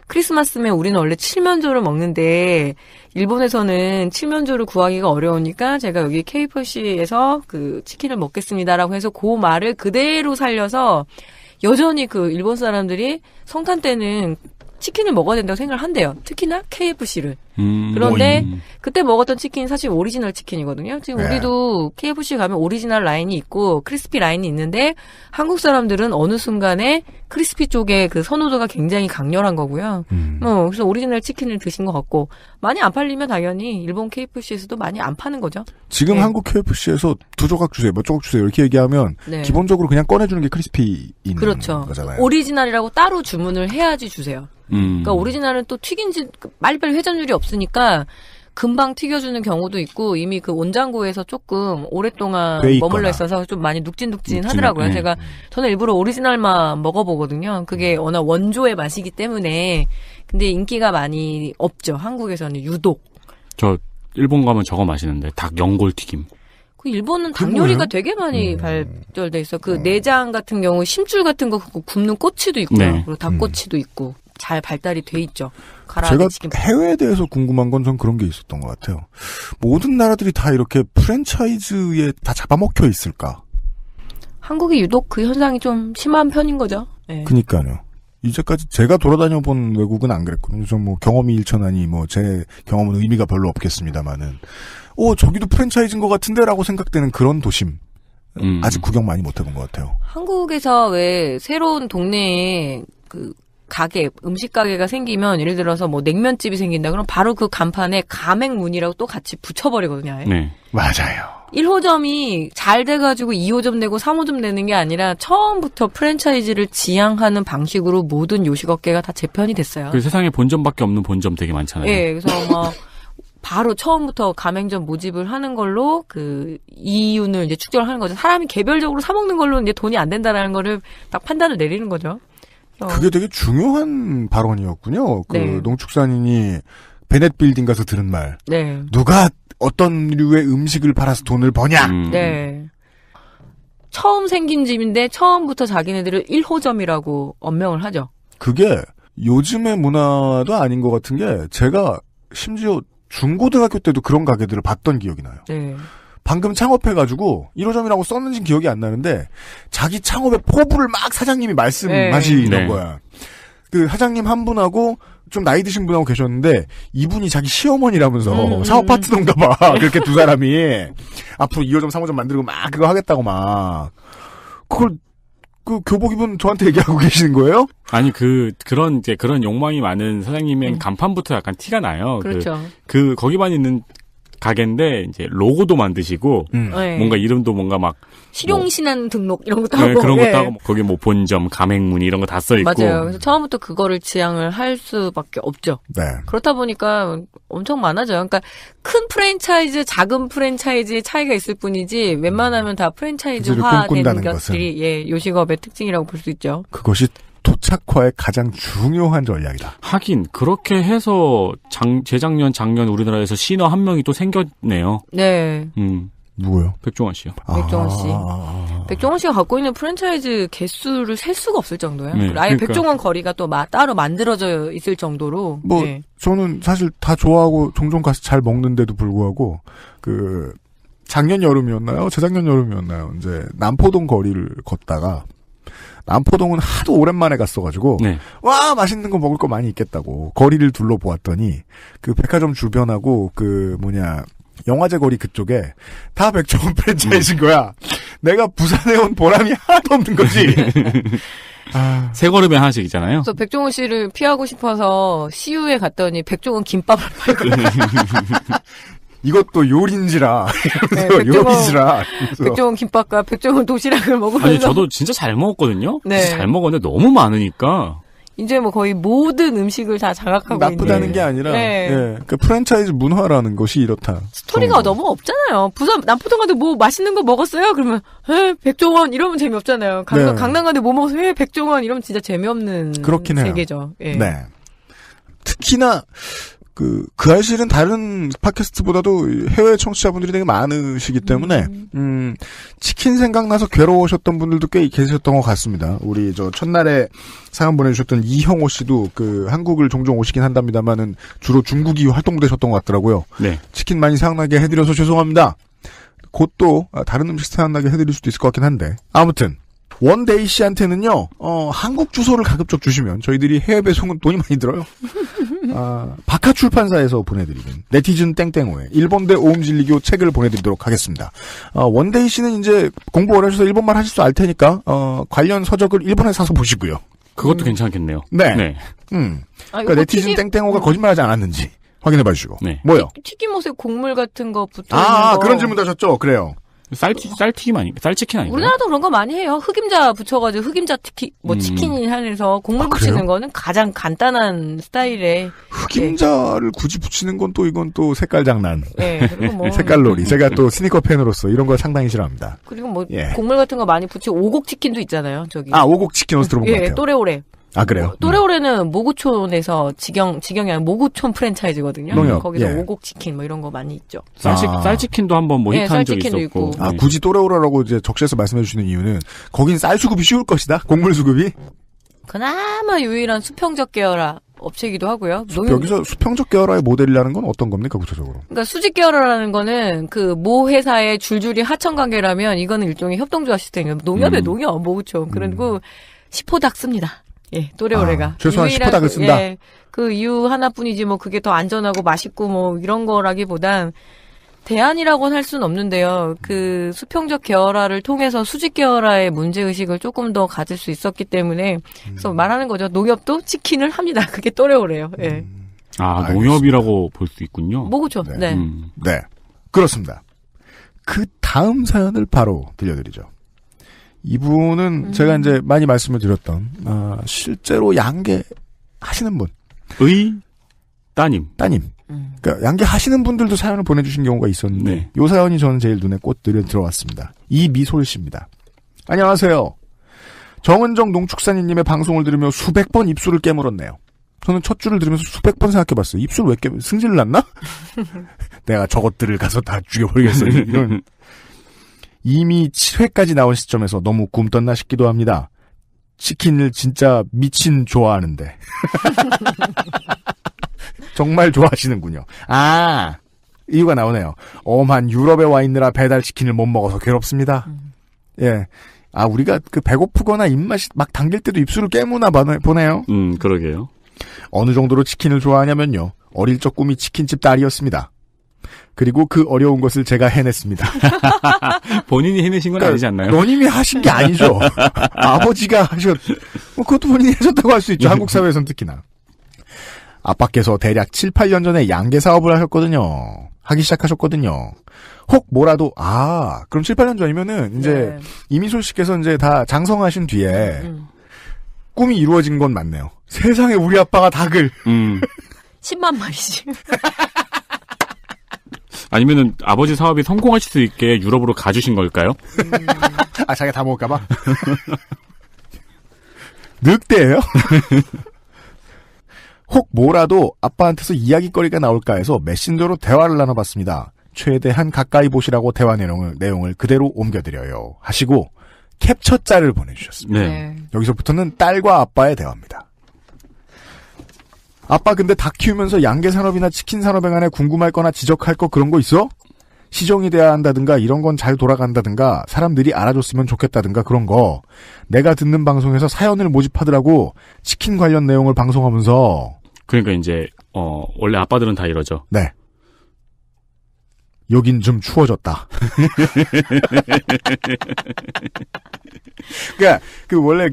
[SPEAKER 4] 크리스마스면 우리는 원래 칠면조를 먹는데 일본에서는 칠면조를 구하기가 어려우니까 제가 여기 KFC에서 그 치킨을 먹겠습니다라고 해서 그 말을 그대로 살려서 여전히 그 일본 사람들이 성탄 때는 치킨을 먹어야 된다고 생각을 한대요. 특히나 KFC를. 그런데 그때 먹었던 치킨이 사실 오리지널 치킨이거든요. 지금 우리도 KFC 가면 오리지널 라인이 있고 크리스피 라인이 있는데 한국 사람들은 어느 순간에 크리스피 쪽에 그 선호도가 굉장히 강렬한 거고요. 그래서 오리지널 치킨을 드신 것 같고 많이 안 팔리면 당연히 일본 KFC에서도 많이 안 파는 거죠.
[SPEAKER 2] 지금
[SPEAKER 4] 네.
[SPEAKER 2] 한국 KFC에서 두 조각 주세요, 몇 조각 주세요 이렇게 얘기하면
[SPEAKER 4] 네.
[SPEAKER 2] 기본적으로 그냥 꺼내주는 게 크리스피인
[SPEAKER 4] 그렇죠.
[SPEAKER 2] 거잖아요.
[SPEAKER 4] 오리지널이라고 따로 주문을 해야지 주세요. 그러니까 오리지널은 또 튀긴지 빨리빨리 회전율이 없으니까 금방 튀겨주는 경우도 있고 이미 그 온장고에서 조금 오랫동안 머물러 있어서 좀 많이 눅진눅진 하더라고요.
[SPEAKER 3] 네.
[SPEAKER 4] 저는 일부러 오리지널만 먹어보거든요. 그게 워낙 원조의 맛이기 때문에. 근데 인기가 많이 없죠. 한국에서는 유독.
[SPEAKER 3] 저 일본 가면 저거 마시는데 닭 연골튀김.
[SPEAKER 4] 그 일본은 닭 요리가 되게 많이 발달돼 있어. 그 내장 같은 경우 심줄 같은 거 굽는 꼬치도 있고요.
[SPEAKER 3] 네.
[SPEAKER 4] 그리고 닭꼬치도 있고 잘 발달이 돼 있죠.
[SPEAKER 2] 제가 해외에 대해서 궁금한 건 전 그런 게 있었던 것 같아요. 모든 나라들이 다 이렇게 프랜차이즈에 다 잡아먹혀 있을까?
[SPEAKER 4] 한국이 유독 그 현상이 좀 심한 편인 거죠. 네.
[SPEAKER 2] 그니까요. 이제까지 제가 돌아다녀 본 외국은 안 그랬거든요. 전 뭐 경험이 일천하니 뭐 제 경험은 의미가 별로 없겠습니다만은 저기도 프랜차이즈인 것 같은데라고 생각되는 그런 도심 아직 구경 많이 못 해본 것 같아요.
[SPEAKER 4] 한국에서 왜 새로운 동네에 그 가게, 음식 가게가 생기면 예를 들어서 뭐 냉면집이 생긴다 그럼 바로 그 간판에 가맹문이라고 또 같이 붙여버리거든요. 아예.
[SPEAKER 3] 네.
[SPEAKER 2] 맞아요.
[SPEAKER 4] 1호점이 잘 돼가지고 2호점 되고 3호점 되는 게 아니라 처음부터 프랜차이즈를 지향하는 방식으로 모든 요식업계가 다 재편이 됐어요.
[SPEAKER 3] 그 세상에 본점밖에 없는 본점 되게 많잖아요.
[SPEAKER 4] 예, 그래서 뭐 바로 처음부터 가맹점 모집을 하는 걸로 그 이윤을 이제 축적을 하는 거죠. 사람이 개별적으로 사 먹는 걸로 이제 돈이 안 된다라는 거를 딱 판단을 내리는 거죠.
[SPEAKER 2] 그게 되게 중요한 발언이었군요. 그
[SPEAKER 4] 네.
[SPEAKER 2] 농축산인이 베넷 빌딩 가서 들은 말.
[SPEAKER 4] 네.
[SPEAKER 2] 누가 어떤 류의 음식을 팔아서 돈을 버냐?
[SPEAKER 4] 네. 처음 생긴 집인데 처음부터 자기네들을 1호점이라고 언명을 하죠.
[SPEAKER 2] 그게 요즘의 문화도 아닌 것 같은 게 제가 심지어 중고등학교 때도 그런 가게들을 봤던 기억이 나요.
[SPEAKER 4] 네.
[SPEAKER 2] 방금 창업해가지고 1호점이라고 썼는지는 기억이 안 나는데 자기 창업의 포부를 막 사장님이 말씀하시는
[SPEAKER 3] 네.
[SPEAKER 2] 거야. 그 사장님 한 분하고 좀 나이 드신 분하고 계셨는데 이분이 자기 시어머니라면서 사업 파트너인가 봐. 그렇게 두 사람이 앞으로 2호점 3호점 만들고 막 그거 하겠다고 막 그걸 그 교복 입은 저한테 얘기하고 계시는 거예요?
[SPEAKER 3] 아니 그런 욕망이 많은 사장님의 간판부터 약간 티가 나요.
[SPEAKER 4] 그렇죠.
[SPEAKER 3] 거기만 있는 가게인데 이제 로고도 만드시고
[SPEAKER 4] 네.
[SPEAKER 3] 뭔가 이름도 뭔가 막
[SPEAKER 4] 실용신안 등록 이런 것도
[SPEAKER 3] 네,
[SPEAKER 4] 하고
[SPEAKER 3] 그런
[SPEAKER 4] 예.
[SPEAKER 3] 것도 하고 거기 뭐 본점, 가맹문 이런 거 다 써 있고.
[SPEAKER 4] 맞아요. 그래서 처음부터 그거를 지향을 할 수밖에 없죠.
[SPEAKER 2] 네.
[SPEAKER 4] 그렇다 보니까 엄청 많아져요. 그러니까 큰 프랜차이즈, 작은 프랜차이즈의 차이가 있을 뿐이지 웬만하면 다 프랜차이즈화 된 것들이 예, 요식업의 특징이라고 볼 수 있죠.
[SPEAKER 2] 그것이 도착화의 가장 중요한 전략이다.
[SPEAKER 3] 하긴 그렇게 해서 재작년, 작년 우리나라에서 시너 한 명이 또 생겼네요.
[SPEAKER 4] 네.
[SPEAKER 2] 누구요?
[SPEAKER 3] 백종원 씨요.
[SPEAKER 4] 백종원 씨. 백종원 씨가 갖고 있는 프랜차이즈 개수를 셀 수가 없을 정도예요.
[SPEAKER 3] 네,
[SPEAKER 4] 아예
[SPEAKER 3] 그러니까.
[SPEAKER 4] 백종원 거리가 또 따로 만들어져 있을 정도로.
[SPEAKER 2] 뭐
[SPEAKER 4] 네.
[SPEAKER 2] 저는 사실 다 좋아하고 종종 가서 잘 먹는데도 불구하고 작년 여름이었나요? 재작년 여름이었나요? 이제 남포동 거리를 걷다가 남포동은 하도 오랜만에 갔어가지고
[SPEAKER 3] 네.
[SPEAKER 2] 와 맛있는 거 먹을 거 많이 있겠다고 거리를 둘러보았더니 그 백화점 주변하고 영화제 거리 그쪽에 다 백종원 프랜차이즈인 거야. 내가 부산에 온 보람이 하나도 없는 거지.
[SPEAKER 3] 세 걸음에 하나씩 있잖아요.
[SPEAKER 4] 그래서 백종원 씨를 피하고 싶어서 CU에 갔더니 백종원 김밥을 팔고
[SPEAKER 2] 이것도 요리인지라.
[SPEAKER 4] 네,
[SPEAKER 2] 요리지라.
[SPEAKER 4] 백종원 김밥과 백종원 도시락을 먹으면서
[SPEAKER 3] 아니 저도 진짜 잘 먹었거든요.
[SPEAKER 4] 네.
[SPEAKER 3] 진짜 잘 먹었는데 너무 많으니까.
[SPEAKER 4] 이제 뭐 거의 모든 음식을 다 장악하고
[SPEAKER 2] 나쁘다는
[SPEAKER 4] 있는.
[SPEAKER 2] 게 아니라
[SPEAKER 4] 네.
[SPEAKER 2] 그 프랜차이즈 문화라는 것이 이렇다.
[SPEAKER 4] 스토리가
[SPEAKER 2] 정도.
[SPEAKER 4] 너무 없잖아요. 부산 남포동 가도 뭐 맛있는 거 먹었어요? 그러면 백종원 이러면 재미없잖아요.
[SPEAKER 2] 네.
[SPEAKER 4] 강남 가도 뭐 먹었어요? 백종원 이러면 진짜 재미없는
[SPEAKER 2] 그렇긴 해요.
[SPEAKER 4] 세계죠. 예.
[SPEAKER 2] 네. 특히나 그 알실은 다른 팟캐스트보다도 해외 청취자분들이 되게 많으시기 때문에 치킨 생각나서 괴로우셨던 분들도 꽤 계셨던 것 같습니다. 우리 첫날에 사연 보내주셨던 이형호 씨도 한국을 종종 오시긴 한답니다만은 주로 중국이 활동되셨던 것 같더라고요.
[SPEAKER 3] 네.
[SPEAKER 2] 치킨 많이 생각나게 해드려서 죄송합니다. 곧 또 다른 음식 생각나게 해드릴 수도 있을 것 같긴 한데 아무튼 원데이 씨한테는요 한국 주소를 가급적 주시면 저희들이 해외 배송은 돈이 많이 들어요. 바카 출판사에서 보내드리는 네티즌 땡땡호의 일본대 오음진리교 책을 보내드리도록 하겠습니다. 원데이 씨는 이제 공부 오래 하셔서 일본말 하실 줄 알 테니까 관련 서적을 일본에 사서 보시고요.
[SPEAKER 3] 그것도 괜찮겠네요.
[SPEAKER 2] 네.
[SPEAKER 3] 네.
[SPEAKER 2] 그러니까 네티즌 땡땡호가 거짓말하지 않았는지 확인해봐 주시고.
[SPEAKER 3] 네.
[SPEAKER 2] 뭐요?
[SPEAKER 4] 튀김옷에 곡물 같은 거 붙어 있는 거.
[SPEAKER 2] 그런 질문도 하셨죠? 그래요.
[SPEAKER 3] 쌀튀김 아닌가? 쌀치킨 아닌가요?
[SPEAKER 4] 우리나라도 그런 거 많이 해요. 흑임자 붙여가지고 흑임자 치킨이 하면서 곡물 붙이는 거는 가장 간단한 스타일의.
[SPEAKER 2] 흑임자를 굳이 붙이는 건 또 이건 또 색깔 장난.
[SPEAKER 4] 네, 그리고 뭐.
[SPEAKER 2] 색깔놀이. 제가 또 스니커 팬으로서 이런 거 상당히 싫어합니다.
[SPEAKER 4] 그리고 뭐
[SPEAKER 2] 예.
[SPEAKER 4] 곡물 같은 거 많이 붙이고 오곡 치킨도 있잖아요. 저기.
[SPEAKER 2] 오곡 치킨 어디서 들어본 것 같아요.
[SPEAKER 4] 또레오레.
[SPEAKER 2] 그래요?
[SPEAKER 4] 또레오레는 모구촌에서 직영이 아니라 모구촌 프랜차이즈거든요.
[SPEAKER 2] 농협,
[SPEAKER 4] 거기서
[SPEAKER 2] 예.
[SPEAKER 4] 오곡 치킨 뭐 이런 거 많이 있죠.
[SPEAKER 3] 쌀치킨도 한번 뭐
[SPEAKER 4] 네,
[SPEAKER 3] 히트한 적이
[SPEAKER 4] 쌀치킨도
[SPEAKER 3] 있었고.
[SPEAKER 4] 있고.
[SPEAKER 3] 네.
[SPEAKER 2] 굳이 또레오라라고 이제 적시해서 말씀해 주시는 이유는 거긴 쌀 수급이 쉬울 것이다. 곡물 수급이.
[SPEAKER 4] 그나마 유일한 수평적 계열화 업체이기도 하고요.
[SPEAKER 2] 여기서 수평적 계열화의 모델이라는 건 어떤 겁니까 구체적으로?
[SPEAKER 4] 그러니까 수직 계열화라는 거는 그 모 회사의 줄줄이 하청 관계라면 이거는 일종의 협동조합 시스템이에요. 농협의 농협 모구촌. 그리고 시포닥 씁니다. 예, 또레오레가.
[SPEAKER 2] 최소한 시포닥을 쓴다.
[SPEAKER 4] 예, 그 이유 하나뿐이지 뭐 그게 더 안전하고 맛있고 뭐 이런 거라기보단 대안이라고는 할 수는 없는데요. 그 수평적 계열화를 통해서 수직 계열화의 문제의식을 조금 더 가질 수 있었기 때문에 그래서 말하는 거죠. 농협도 치킨을 합니다. 그게 또레오레요. 예.
[SPEAKER 3] 농협이라고 볼 수 있군요.
[SPEAKER 4] 뭐그죠? 네.
[SPEAKER 2] 네. 그렇습니다. 그 다음 사연을 바로 들려드리죠. 이분은 제가 이제 많이 말씀을 드렸던 실제로 양계 하시는 분.
[SPEAKER 3] 따님.
[SPEAKER 2] 그러니까 양계 하시는 분들도 사연을 보내주신 경우가 있었는데
[SPEAKER 3] 네.
[SPEAKER 2] 이 사연이 저는 제일 눈에 꽃들이 들어왔습니다. 이미솔 씨입니다. 안녕하세요. 정은정 농축산인님의 방송을 들으며 수백 번 입술을 깨물었네요. 저는 첫 줄을 들으면서 수백 번 생각해봤어요. 입술 왜 승질 났나? 내가 저것들을 가서 다 죽여버리겠어. 이런. 이미 7회까지 나온 시점에서 너무 굼떴나 싶기도 합니다. 치킨을 진짜 미친 좋아하는데. 정말 좋아하시는군요. 이유가 나오네요. 엄한 유럽에 와 있느라 배달 치킨을 못 먹어서 괴롭습니다. 예. 우리가 배고프거나 입맛이 막 당길 때도 입술을 깨무나 보네요.
[SPEAKER 3] 그러게요.
[SPEAKER 2] 어느 정도로 치킨을 좋아하냐면요. 어릴 적 꿈이 치킨집 딸이었습니다. 그리고 그 어려운 것을 제가 해냈습니다.
[SPEAKER 3] 본인이 해내신 건 아니지 않나요?
[SPEAKER 2] 너님이 하신 게 아니죠. 아버지가 그것도 본인이 하셨다고 할 수 있죠. 한국 사회에서는 특히나. 아빠께서 대략 7, 8년 전에 양계 사업을 하기 시작하셨거든요. 혹 뭐라도 그럼 7, 8년 전이면은 이제 이미솔 씨께서 이제 다 장성하신 뒤에 꿈이 이루어진 건 맞네요. 세상에 우리 아빠가 닭을
[SPEAKER 4] 10만 마리씩.
[SPEAKER 3] 아니면은 아버지 사업이 성공하실 수 있게 유럽으로 가주신 걸까요?
[SPEAKER 2] 자기가 다 먹을까봐? 늑대예요? 혹 뭐라도 아빠한테서 이야기거리가 나올까 해서 메신저로 대화를 나눠봤습니다. 최대한 가까이 보시라고 대화 내용을 그대로 옮겨드려요. 하시고 캡처짤을 보내주셨습니다.
[SPEAKER 3] 네.
[SPEAKER 2] 여기서부터는 딸과 아빠의 대화입니다. 아빠 근데 닭 키우면서 양계 산업이나 치킨 산업에 관해 궁금할 거나 지적할 거 그런 거 있어? 시정이 돼야 한다든가 이런 건 잘 돌아간다든가 사람들이 알아줬으면 좋겠다든가 그런 거. 내가 듣는 방송에서 사연을 모집하더라고. 치킨 관련 내용을 방송하면서.
[SPEAKER 3] 그러니까 이제 원래 아빠들은 다 이러죠.
[SPEAKER 2] 네. 여긴 좀 추워졌다. 그러니까 원래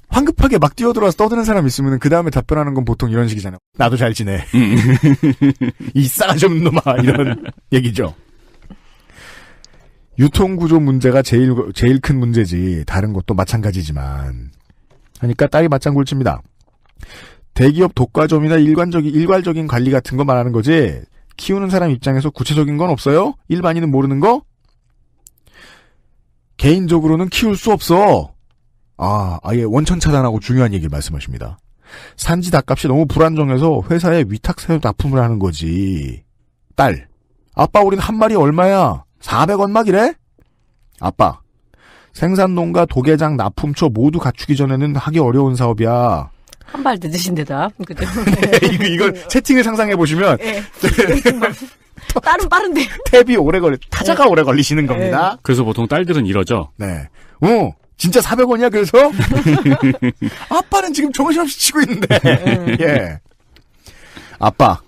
[SPEAKER 2] 황급하게 막 뛰어들어와서 떠드는 사람 있으면 그 다음에 답변하는 건 보통 이런 식이잖아요. 나도 잘 지내. 이 싸가지 없는 놈아 이런 얘기죠. 유통구조 문제가 제일 큰 문제지 다른 것도 마찬가지지만 하니까 딸이 맞장구를 칩니다. 대기업 독과점이나 일괄적인 관리 같은 거 말하는 거지 키우는 사람 입장에서 구체적인 건 없어요? 일반인은 모르는 거? 개인적으로는 키울 수 없어. 아예 원천 차단하고 중요한 얘기를 말씀하십니다. 산지 닭값이 너무 불안정해서 회사에 위탁사유 납품을 하는 거지. 딸, 아빠 우린 한 마리 얼마야? 400원 막 이래? 아빠, 생산농가 도계장 납품처 모두 갖추기 전에는 하기 어려운 사업이야.
[SPEAKER 4] 한 발 늦으신 데다. 그죠?
[SPEAKER 2] 이걸 채팅을 상상해 보시면
[SPEAKER 4] 네. 딸은 빠른데.
[SPEAKER 2] 탭이 타자가 오래 걸리시는 겁니다.
[SPEAKER 3] 그래서 보통 딸들은 이러죠.
[SPEAKER 2] 네. 진짜 400원이야 그래서? 아빠는 지금 정신없이 치고 있는데. 예. 아빠,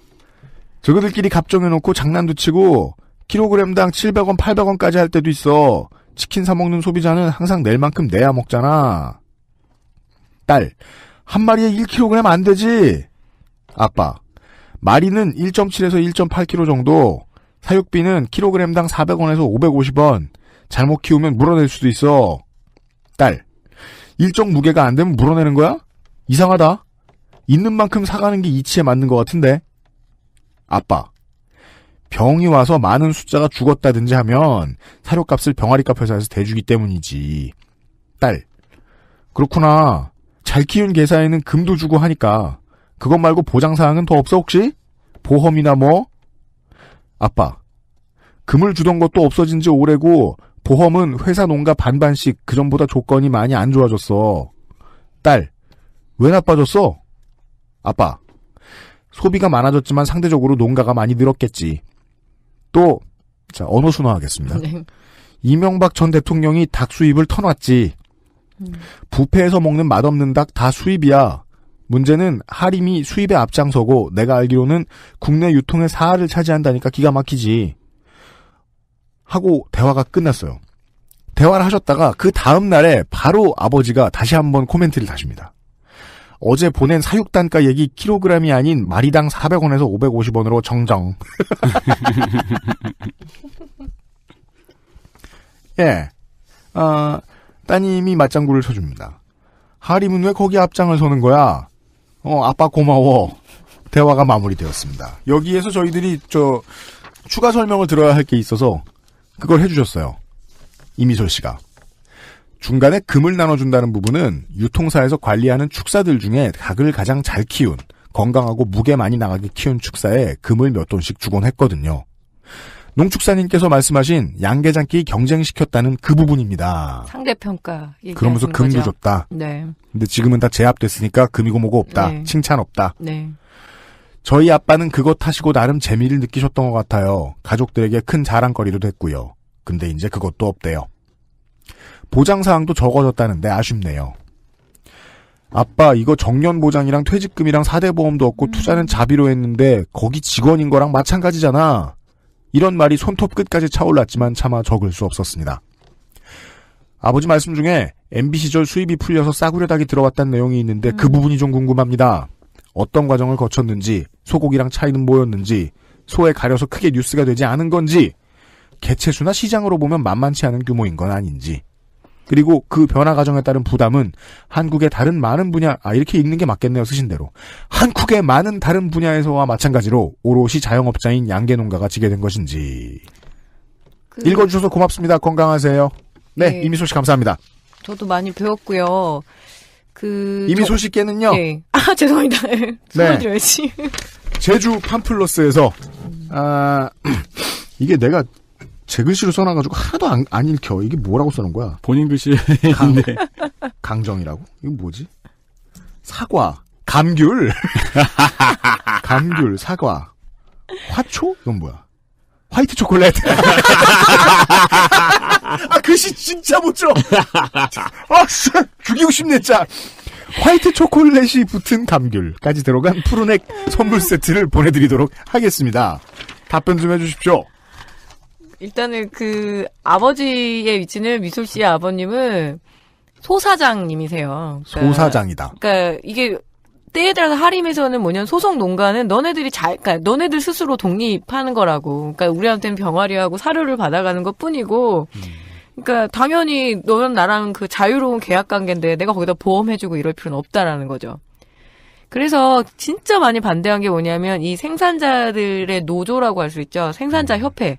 [SPEAKER 2] 저거들끼리 갑정해놓고 장난도 치고 킬로그램당 700원, 800원까지 할 때도 있어. 치킨 사 먹는 소비자는 항상 낼 만큼 내야 먹잖아. 딸, 한 마리에 1kg 안 되지. 아빠, 마리는 1.7에서 1.8kg 정도. 사육비는 킬로그램당 400원에서 550원. 잘못 키우면 물어낼 수도 있어. 딸, 일정 무게가 안 되면 물어내는 거야? 이상하다. 있는 만큼 사가는 게 이치에 맞는 것 같은데. 아빠, 병이 와서 많은 숫자가 죽었다든지 하면 사료값을 병아리값 회사에서 대주기 때문이지. 딸, 그렇구나. 잘 키운 개사에는 금도 주고 하니까 그것 말고 보장사항은 더 없어 혹시? 보험이나 뭐? 아빠, 금을 주던 것도 없어진 지 오래고 보험은 회사 농가 반반씩 그전보다 조건이 많이 안 좋아졌어. 딸, 왜 나빠졌어? 아빠, 소비가 많아졌지만 상대적으로 농가가 많이 늘었겠지. 또, 자, 언어 순화하겠습니다.
[SPEAKER 4] 네.
[SPEAKER 2] 이명박 전 대통령이 닭 수입을 터놨지. 뷔페에서 먹는 맛없는 닭 다 수입이야. 문제는 하림이 수입에 앞장서고 내가 알기로는 국내 유통의 4할을 차지한다니까 기가 막히지. 하고 대화가 끝났어요. 대화를 하셨다가 그 다음 날에 바로 아버지가 다시 한번 코멘트를 다십니다. 어제 보낸 사육단가 얘기 킬로그램이 아닌 마리당 400원에서 550원으로 정정. 예. 따님이 맞장구를 쳐줍니다. 하림은 왜 거기 앞장을 서는 거야? 아빠 고마워. 대화가 마무리되었습니다. 여기에서 저희들이 추가 설명을 들어야 할 게 있어서 그걸 해주셨어요. 이미솔 씨가. 중간에 금을 나눠준다는 부분은 유통사에서 관리하는 축사들 중에 닭을 가장 잘 키운, 건강하고 무게 많이 나가게 키운 축사에 금을 몇 돈씩 주곤 했거든요. 농축사님께서 말씀하신 양계장끼리 경쟁시켰다는 그 부분입니다.
[SPEAKER 4] 상대평가.
[SPEAKER 2] 그러면서 금도
[SPEAKER 4] 거죠.
[SPEAKER 2] 줬다.
[SPEAKER 4] 네.
[SPEAKER 2] 근데 지금은 다 제압됐으니까 금이고 뭐고 없다.
[SPEAKER 4] 네.
[SPEAKER 2] 칭찬 없다.
[SPEAKER 4] 네.
[SPEAKER 2] 저희 아빠는 그것 하시고 나름 재미를 느끼셨던 것 같아요. 가족들에게 큰 자랑거리도 됐고요. 근데 이제 그것도 없대요. 보장사항도 적어졌다는데 아쉽네요. 아빠 이거 정년보장이랑 퇴직금이랑 4대 보험도 없고 투자는 자비로 했는데 거기 직원인 거랑 마찬가지잖아. 이런 말이 손톱 끝까지 차올랐지만 차마 적을 수 없었습니다. 아버지 말씀 중에 MB 시절 수입이 풀려서 싸구려 닭이 들어왔다는 내용이 있는데 그 부분이 좀 궁금합니다. 어떤 과정을 거쳤는지, 소고기랑 차이는 뭐였는지, 소에 가려서 크게 뉴스가 되지 않은 건지, 개체수나 시장으로 보면 만만치 않은 규모인 건 아닌지, 그리고 그 변화 과정에 따른 부담은 한국의 다른 많은 분야, 이렇게 읽는 게 맞겠네요, 쓰신 대로. 한국의 많은 다른 분야에서와 마찬가지로 오롯이 자영업자인 양계농가가 지게 된 것인지. 읽어주셔서 고맙습니다. 건강하세요. 네, 이미소 씨 감사합니다.
[SPEAKER 4] 저도 많이 배웠고요.
[SPEAKER 2] 이미소 씨께는요.
[SPEAKER 4] 네. 죄송합니다. 손을 드려야지.
[SPEAKER 2] 제주 팜플러스에서 이게 내가 제 글씨로 써놔가지고 하나도 안 읽혀. 이게 뭐라고 써놓은 거야?
[SPEAKER 3] 본인 글씨인데.
[SPEAKER 2] 강정이라고? 이거 뭐지? 사과, 감귤, 감귤, 사과, 화초? 이건 뭐야? 화이트 초콜릿. 아, 글씨 진짜 못 줘. 아, 죽이고 싶네, 짜. 화이트 초콜릿이 붙은 감귤까지 들어간 푸른액 선물 세트를 보내드리도록 하겠습니다. 답변 좀 해주십시오.
[SPEAKER 4] 일단은 그 아버지의 위치는 미솔 씨의 아버님은 소사장님이세요. 그러니까,
[SPEAKER 2] 소사장이다.
[SPEAKER 4] 그러니까 이게 때에 따라서 하림에서는 뭐냐면 소속 농가는 너네들이 그러니까 너네들 스스로 독립하는 거라고. 그러니까 우리한테는 병아리하고 사료를 받아가는 것 뿐이고. 그러니까 당연히 너는 나랑 그 자유로운 계약 관계인데 내가 거기다 보험해주고 이럴 필요는 없다라는 거죠. 그래서 진짜 많이 반대한 게 뭐냐면 이 생산자들의 노조라고 할 수 있죠. 생산자 협회.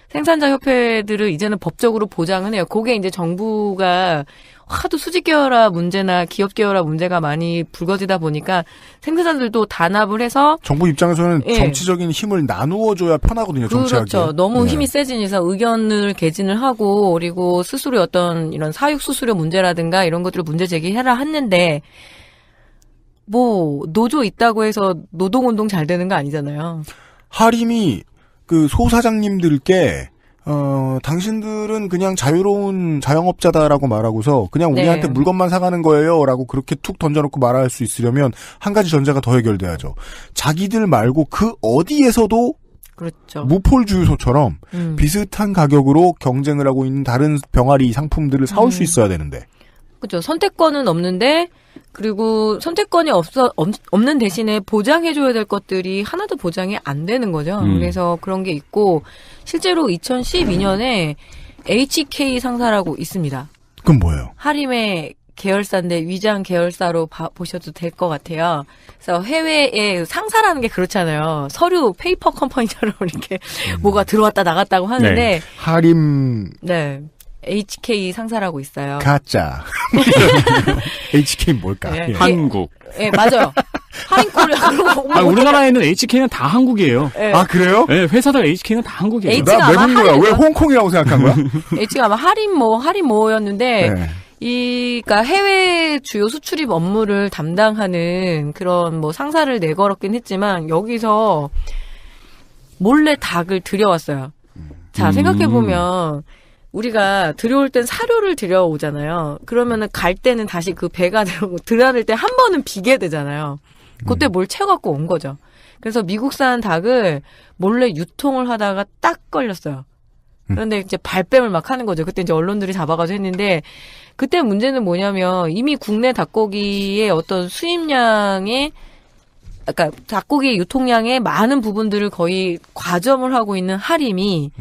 [SPEAKER 4] 생산자 협회들을 이제는 법적으로 보장은 해요. 그게 이제 정부가 하도 수직 계열화 문제나 기업 계열화 문제가 많이 불거지다 보니까 생산자들도 단합을 해서
[SPEAKER 2] 정부 입장에서는
[SPEAKER 4] 예.
[SPEAKER 2] 정치적인 힘을 나누어줘야 편하거든요. 정치하기.
[SPEAKER 4] 그렇죠. 너무 힘이 세진 이상 의견을 개진을 하고 그리고 스스로의 어떤 이런 사육 수수료 문제라든가 이런 것들을 문제 제기해라 했는데 뭐 노조 있다고 해서 노동운동 잘 되는 거 아니잖아요.
[SPEAKER 2] 하림이 그 소사장님들께 당신들은 그냥 자유로운 자영업자다라고 말하고서 그냥
[SPEAKER 4] 네.
[SPEAKER 2] 우리한테 물건만 사가는 거예요라고 그렇게 툭 던져놓고 말할 수 있으려면 한 가지 전제가 더 해결돼야죠. 자기들 말고 그 어디에서도
[SPEAKER 4] 그렇죠.
[SPEAKER 2] 무폴 주유소처럼 비슷한 가격으로 경쟁을 하고 있는 다른 병아리 상품들을 사올 수 있어야 되는데.
[SPEAKER 4] 그렇죠. 선택권은 없는데 그리고 선택권이 없는 대신에 보장해줘야 될 것들이 하나도 보장이 안 되는 거죠. 그래서 그런 게 있고 실제로 2012년에 HK 상사라고 있습니다.
[SPEAKER 2] 그건 뭐예요?
[SPEAKER 4] 하림의 계열사인데 위장 계열사로 보셔도 될 것 같아요. 그래서 해외에 상사라는 게 그렇잖아요. 서류 페이퍼 컴퍼니처럼 이렇게 뭐가 들어왔다 나갔다고 하는데
[SPEAKER 3] 네.
[SPEAKER 2] 하림
[SPEAKER 4] 네. HK 상사라고 있어요.
[SPEAKER 2] 가짜. HK 뭘까?
[SPEAKER 4] 네.
[SPEAKER 2] 예.
[SPEAKER 3] 한국.
[SPEAKER 4] 예, 맞아요. 하림코를
[SPEAKER 3] 우리나라에는 HK는 다 한국이에요.
[SPEAKER 4] 예.
[SPEAKER 2] 아 그래요?
[SPEAKER 3] 네, 회사들 HK는 다 한국이에요.
[SPEAKER 4] H가
[SPEAKER 2] 나 외국
[SPEAKER 4] 아마
[SPEAKER 2] 거야. 왜
[SPEAKER 4] 하림인가?
[SPEAKER 2] 홍콩이라고 생각한 거야?
[SPEAKER 4] H가 아마 하림모였는데
[SPEAKER 2] 네.
[SPEAKER 4] 그러니까 해외 주요 수출입 업무를 담당하는 그런 뭐 상사를 내걸었긴 했지만 여기서 몰래 닭을 들여왔어요. 자, 생각해보면 우리가 들여올 땐 사료를 들여오잖아요. 그러면은 갈 때는 다시 그 배가 들어갈 때 한 번은 비게 되잖아요. 그때 뭘 채워갖고 온 거죠. 그래서 미국산 닭을 몰래 유통을 하다가 딱 걸렸어요. 그런데 이제 발뺌을 막 하는 거죠. 그때 이제 언론들이 잡아가지고 했는데 그때 문제는 뭐냐면 이미 국내 닭고기의 어떤 수입량의 그러니까 닭고기 유통량의 많은 부분들을 거의 과점을 하고 있는 하림이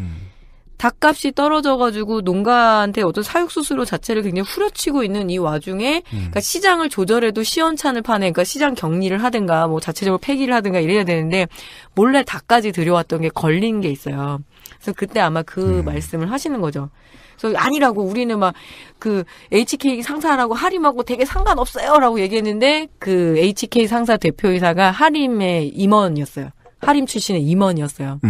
[SPEAKER 4] 닭값이 떨어져가지고 농가한테 어떤 사육수수료 자체를 굉장히 후려치고 있는 이 와중에 그러니까 시장을 조절해도 시원찮을 판에 그러니까 시장 격리를 하든가 뭐 자체적으로 폐기를 하든가 이래야 되는데 몰래 닭까지 들여왔던 게 걸린 게 있어요. 그래서 그때 아마 그 말씀을 하시는 거죠. 그래서 아니라고 우리는 막 그 HK 상사라고 하림하고 되게 상관없어요라고 얘기했는데 그 HK 상사 대표이사가 하림의 임원이었어요. 하림 출신의 임원이었어요.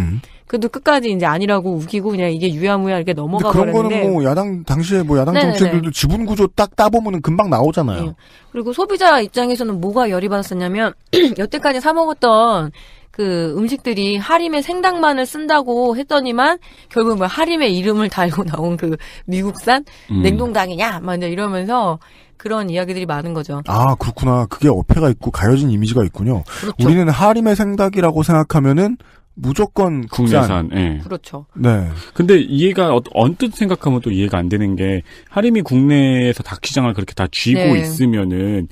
[SPEAKER 4] 그래도 끝까지 이제 아니라고 우기고 그냥 이게 유야무야 이렇게 넘어가
[SPEAKER 2] 그런
[SPEAKER 4] 버렸는데.
[SPEAKER 2] 거는 뭐 야당 당시에 뭐 야당
[SPEAKER 4] 네네네.
[SPEAKER 2] 정치인들도 지분 구조 딱 따보면은 금방 나오잖아요.
[SPEAKER 4] 예. 그리고 소비자 입장에서는 뭐가 열이 받았었냐면 여태까지 사 먹었던 그 음식들이 하림의 생닭만을 쓴다고 했더니만 결국 뭐 하림의 이름을 달고 나온 그 미국산 냉동닭이냐 막 이제 이러면서 그런 이야기들이 많은 거죠.
[SPEAKER 2] 아 그렇구나. 그게 어폐가 있고 가려진 이미지가 있군요.
[SPEAKER 4] 그렇죠.
[SPEAKER 2] 우리는 하림의 생닭이라고 생각하면은 무조건 국산.
[SPEAKER 3] 국내산. 예.
[SPEAKER 4] 그렇죠.
[SPEAKER 2] 네.
[SPEAKER 3] 근데 이해가 언뜻 생각하면 또 이해가 안 되는 게 하림이 국내에서 닭 시장을 그렇게 다 쥐고
[SPEAKER 4] 네.
[SPEAKER 3] 있으면은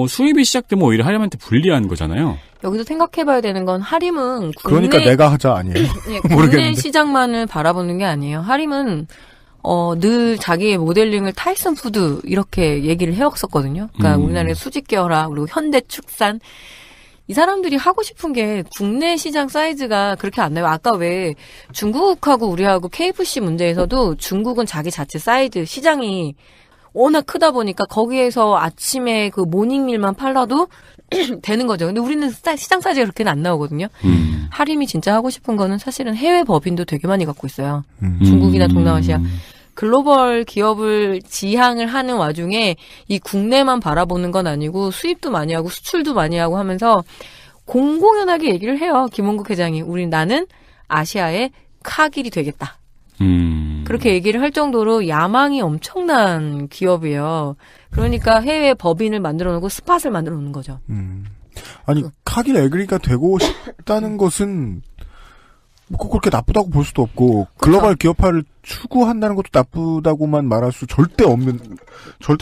[SPEAKER 3] 수입이 시작되면 오히려 하림한테 불리한 거잖아요.
[SPEAKER 4] 여기서 생각해봐야 되는 건 하림은
[SPEAKER 2] 그러니까 내가 하자 아니에요.
[SPEAKER 4] 예, 국내
[SPEAKER 2] 모르겠는데.
[SPEAKER 4] 시장만을 바라보는 게 아니에요. 하림은 늘 자기의 모델링을 타이슨 푸드 이렇게 얘기를 해왔었거든요. 그러니까 우리나라의 수직 계열화 그리고 현대 축산 이 사람들이 하고 싶은 게 국내 시장 사이즈가 그렇게 안 나요. 아까 왜 중국하고 우리하고 KFC 문제에서도 중국은 자기 자체 사이즈 시장이 워낙 크다 보니까 거기에서 아침에 그 모닝밀만 팔라도 되는 거죠. 근데 우리는 시장 사이즈가 그렇게는 안 나오거든요. 하림이 진짜 하고 싶은 거는 사실은 해외 법인도 되게 많이 갖고 있어요. 중국이나 동남아시아. 글로벌 기업을 지향을 하는 와중에 이 국내만 바라보는 건 아니고 수입도 많이 하고 수출도 많이 하고 하면서 공공연하게 얘기를 해요. 김원국 회장이. 나는 아시아의 카길이 되겠다. 그렇게 얘기를 할 정도로 야망이 엄청난 기업이에요. 그러니까 해외 법인을 만들어 놓고 스팟을 만들어 놓는 거죠.
[SPEAKER 2] 아니, 카길 에그리가 되고 싶다는 것은 꼭 그렇게 나쁘다고 볼 수도 없고, 글로벌 기업화를 추구한다는 것도 나쁘다고만 말할 수 절대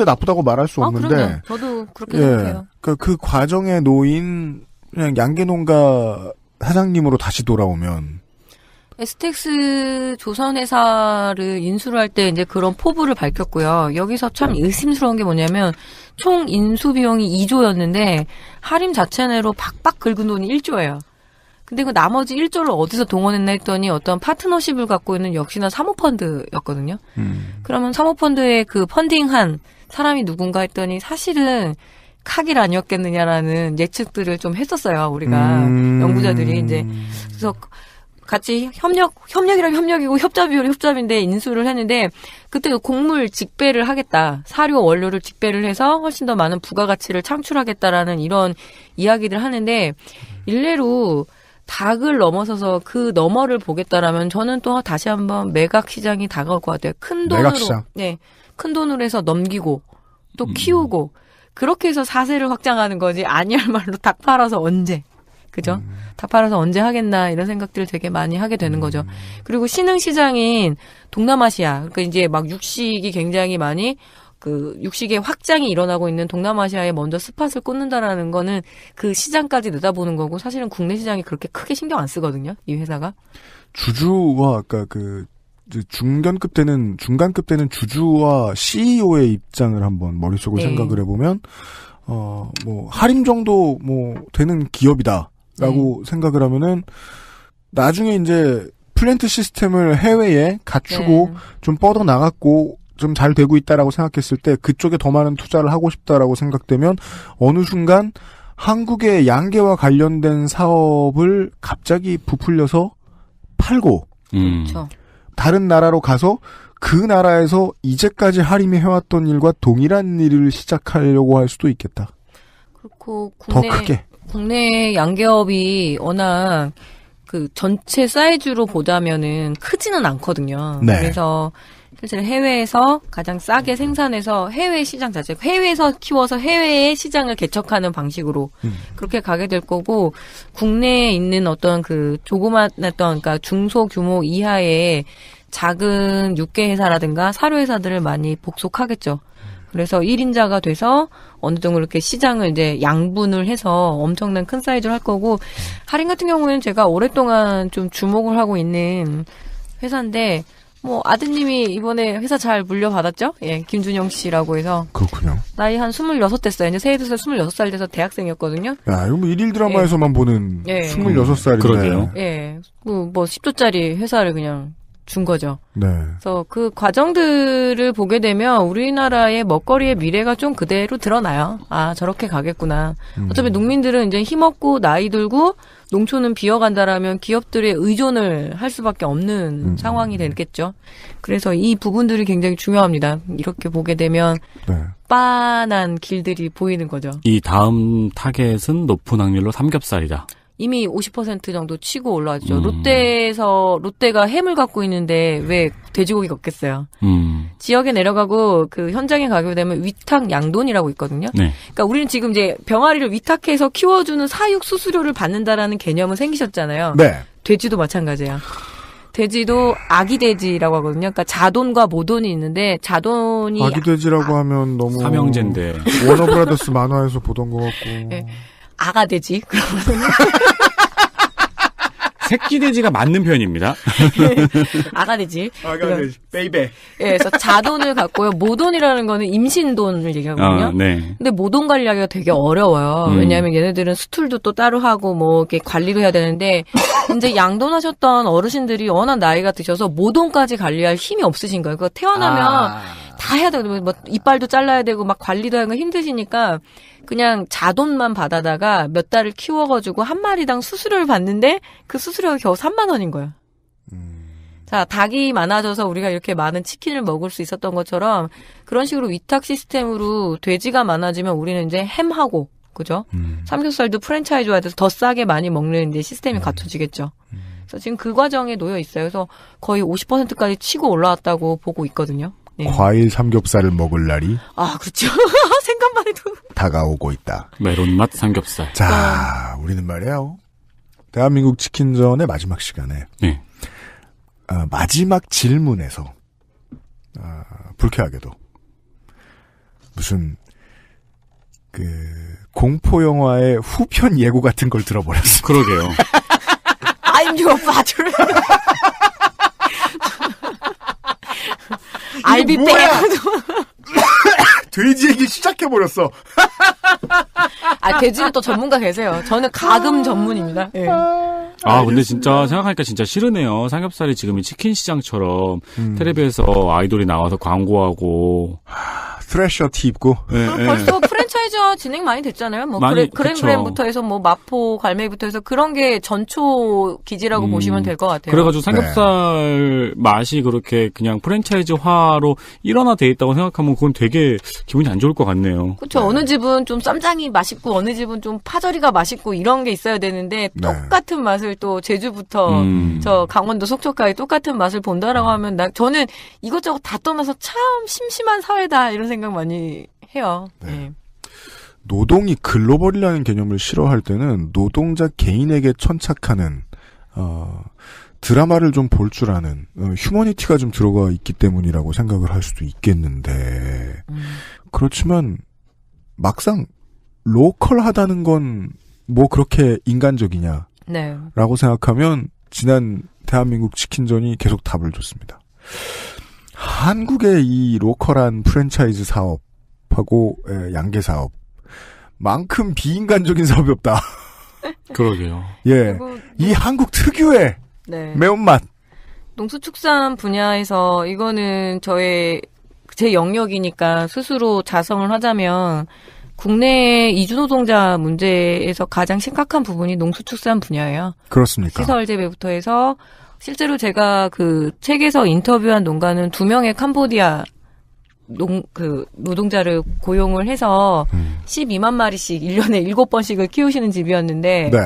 [SPEAKER 2] 나쁘다고 말할 수 없는데.
[SPEAKER 4] 그럼요. 저도 그렇게 생각해요.
[SPEAKER 2] 그러니까 그 과정에 놓인 그냥 양계농가 사장님으로 다시 돌아오면.
[SPEAKER 4] 에스텍스 조선회사를 인수를 할 때 이제 그런 포부를 밝혔고요. 여기서 참 의심스러운 게 뭐냐면 총 인수 비용이 2조였는데 하림 자체 내로 박박 긁은 돈이 1조예요. 근데 그 나머지 1조를 어디서 동원했나 했더니 어떤 파트너십을 갖고 있는 역시나 사모펀드였거든요. 그러면 사모펀드에 그 펀딩한 사람이 누군가 했더니 사실은 카길 아니었겠느냐라는 예측들을 좀 했었어요. 우리가 연구자들이 이제 그래서 같이 협력이라면 협력이고 협잡이면 협잡인데 인수를 했는데 그때 곡물 직배를 하겠다. 사료 원료를 직배를 해서 훨씬 더 많은 부가가치를 창출하겠다라는 이런 이야기들 하는데 일례로 닭을 넘어서서 그 너머를 보겠다라면 저는 또 다시 한번 매각 시장이 다가올 것 같아요. 큰 돈으로 큰 돈으로 해서 넘기고 또 키우고 그렇게 해서 사세를 확장하는 거지 아니야말로 닭 팔아서 언제 그죠? 닭 팔아서 언제 하겠나 이런 생각들을 되게 많이 하게 되는 거죠. 그리고 신흥 시장인 동남아시아 그러니까 이제 막 육식이 굉장히 많이 그 육식의 확장이 일어나고 있는 동남아시아에 먼저 스팟을 꽂는다라는 거는 그 시장까지 내다보는 거고 사실은 국내 시장이 그렇게 크게 신경 안 쓰거든요. 이 회사가.
[SPEAKER 2] 주주와 아까 그 중간급 되는 주주와 CEO의 입장을 한번 머릿속으로 생각을 해보면 뭐 하림 정도 뭐 되는 기업이다라고 생각을 하면은 나중에 이제 플랜트 시스템을 해외에 갖추고 좀 뻗어 나갔고 좀 잘 되고 있다라고 생각했을 때 그쪽에 더 많은 투자를 하고 싶다라고 생각되면 어느 순간 한국의 양계와 관련된 사업을 갑자기 부풀려서 팔고
[SPEAKER 4] 그렇죠.
[SPEAKER 2] 다른 나라로 가서 그 나라에서 이제까지 하림이 해왔던 일과 동일한 일을 시작하려고 할 수도 있겠다.
[SPEAKER 4] 그렇고
[SPEAKER 2] 더 크게.
[SPEAKER 4] 국내 양계업이 워낙 그 전체 사이즈로 보자면은 크지는 않거든요.
[SPEAKER 2] 네.
[SPEAKER 4] 그래서 실제 해외에서 가장 싸게 생산해서 해외 시장 자체, 해외에서 키워서 해외의 시장을 개척하는 방식으로 그렇게 가게 될 거고, 국내에 있는 어떤 그 조그만했던, 그러니까 중소규모 이하의 작은 육계 회사라든가 사료 회사들을 많이 복속하겠죠. 그래서 1인자가 돼서 어느 정도 이렇게 시장을 이제 양분을 해서 엄청난 큰 사이즈를 할 거고, 하림 같은 경우에는 제가 오랫동안 좀 주목을 하고 있는 회사인데, 뭐 아드님이 이번에 회사 잘 물려받았죠? 예, 김준영 씨라고 해서.
[SPEAKER 2] 그렇군요.
[SPEAKER 4] 나이 한 26 됐어요. 이제 새해 돼서 26살 돼서 대학생이었거든요.
[SPEAKER 2] 야, 이거 뭐 일일 드라마에서만 보는 26살인데.
[SPEAKER 3] 그러게요.
[SPEAKER 4] 예, 뭐 10조짜리 회사를 그냥 준 거죠.
[SPEAKER 2] 네.
[SPEAKER 4] 그래서 그 과정들을 보게 되면 우리나라의 먹거리의 미래가 좀 그대로 드러나요. 아, 저렇게 가겠구나. 어차피 농민들은 이제 힘없고 나이 들고 농촌은 비어간다라면 기업들의 의존을 할 수밖에 없는 상황이 되겠죠. 그래서 이 부분들이 굉장히 중요합니다. 이렇게 보게 되면 빤한 길들이 보이는 거죠.
[SPEAKER 3] 이 다음 타겟은 높은 확률로 삼겹살이다.
[SPEAKER 4] 이미 50% 정도 치고 올라왔죠. 롯데가 햄을 갖고 있는데 왜 돼지고기가 없겠어요. 지역에 내려가고 그 현장에 가게 되면 위탁 양돈이라고 있거든요.
[SPEAKER 3] 네.
[SPEAKER 4] 그러니까 우리는 지금 이제 병아리를 위탁해서 키워주는 사육 수수료를 받는다라는 개념은 생기셨잖아요.
[SPEAKER 2] 네.
[SPEAKER 4] 돼지도 마찬가지야. 돼지도 아기 돼지라고 하거든요. 그러니까 자돈과 모돈이 있는데 자돈이
[SPEAKER 2] 아기 돼지라고 하면 너무
[SPEAKER 3] 삼형제인데
[SPEAKER 2] 워너브라더스 만화에서 보던 것 같고.
[SPEAKER 4] 네. 아가 돼지.
[SPEAKER 3] 새끼 돼지가 맞는 표현입니다.
[SPEAKER 4] 아가 돼지.
[SPEAKER 2] 아가 돼지. 베이베.
[SPEAKER 4] 예, 그래서 자돈을 갖고요. 모돈이라는 거는 임신돈을 얘기하거든요.
[SPEAKER 3] 네.
[SPEAKER 4] 근데 모돈 관리하기가 되게 어려워요. 왜냐하면 얘네들은 수툴도 또 따로 하고 뭐 이렇게 관리도 해야 되는데 이제 양돈하셨던 어르신들이 워낙 나이가 드셔서 모돈까지 관리할 힘이 없으신 거예요. 그거 태어나면 다 해야 되고 뭐 이빨도 잘라야 되고 막 관리도 하는 거 힘드시니까 그냥 자돈만 받아다가 몇 달을 키워가지고 한 마리당 수수료를 받는데 그 수수료가 겨우 3만 원인 거야. 자, 닭이 많아져서 우리가 이렇게 많은 치킨을 먹을 수 있었던 것처럼 그런 식으로 위탁 시스템으로 돼지가 많아지면 우리는 이제 햄하고 그죠? 삼겹살도 프랜차이즈화 돼서 더 싸게 많이 먹는 이제 시스템이 갖춰지겠죠. 그래서 지금 그 과정에 놓여 있어요. 그래서 거의 50%까지 치고 올라왔다고 보고 있거든요. 네.
[SPEAKER 2] 과일 삼겹살을 먹을 날이
[SPEAKER 4] 아, 그렇죠. 생각만 해도
[SPEAKER 2] 다가오고 있다.
[SPEAKER 3] 메론맛 삼겹살.
[SPEAKER 2] 자, 우리는 말이에요. 대한민국 치킨전의 마지막 시간에
[SPEAKER 3] 네.
[SPEAKER 2] 마지막 질문에서 불쾌하게도 무슨 그 공포 영화의 후편 예고 같은 걸 들어버렸어.
[SPEAKER 3] 그러게요.
[SPEAKER 4] I'm your father. I'll be back.
[SPEAKER 2] 돼지 얘기 시작해버렸어.
[SPEAKER 4] 아, 돼지는 또 전문가 계세요. 저는 가금 전문입니다. 네.
[SPEAKER 3] 아, 근데 진짜 생각하니까 진짜 싫으네요. 삼겹살이 지금 치킨 시장처럼 텔레비에서 아이돌이 나와서 광고하고
[SPEAKER 2] 스트레셔 티 입고.
[SPEAKER 3] 네,
[SPEAKER 4] 그럼
[SPEAKER 3] 네.
[SPEAKER 4] 벌써 프랜차이즈화 진행 많이 됐잖아요. 뭐
[SPEAKER 3] 많이,
[SPEAKER 4] 그랜그랜부터 해서 뭐 마포, 갈매기부터 해서 그런 게 전초 기지라고 보시면 될 것 같아요.
[SPEAKER 3] 그래가지고 삼겹살 맛이 그렇게 그냥 프랜차이즈화로 일원화돼 있다고 생각하면 그건 되게 기분이 안 좋을 것 같네요.
[SPEAKER 4] 그렇죠. 어느 집은 좀 쌈장이 맛있고 어느 집은 좀 파절이가 맛있고 이런 게 있어야 되는데
[SPEAKER 2] 네.
[SPEAKER 4] 똑같은 맛을 또 제주부터 저 강원도 속초까지 똑같은 맛을 본다라고 하면 저는 이것저것 다 떠나서 참 심심한 사회다 이런 생각 많이 해요.
[SPEAKER 2] 네.
[SPEAKER 4] 네.
[SPEAKER 2] 노동이 글로벌이라는 개념을 싫어할 때는 노동자 개인에게 천착하는 드라마를 좀 볼 줄 아는 휴머니티가 좀 들어가 있기 때문이라고 생각을 할 수도 있겠는데 그렇지만 막상 로컬하다는 건 뭐 그렇게 인간적이냐라고
[SPEAKER 4] 네.
[SPEAKER 2] 생각하면 지난 대한민국 치킨전이 계속 답을 줬습니다. 한국의 이 로컬한 프랜차이즈 사업하고 양계 사업 만큼 비인간적인 사업이 없다.
[SPEAKER 3] 그러게요.
[SPEAKER 2] 예, 이 한국 특유의
[SPEAKER 4] 네.
[SPEAKER 2] 매운맛.
[SPEAKER 4] 농수축산 분야에서 이거는 제 영역이니까 스스로 자성을 하자면 국내 이주노동자 문제에서 가장 심각한 부분이 농수축산 분야예요.
[SPEAKER 2] 그렇습니까?
[SPEAKER 4] 시설 재배부터 해서 실제로 제가 그 책에서 인터뷰한 농가는 2명의 캄보디아 노동자를 고용을 해서 12만 마리씩 1년에 7번씩을 키우시는 집이었는데
[SPEAKER 2] 네.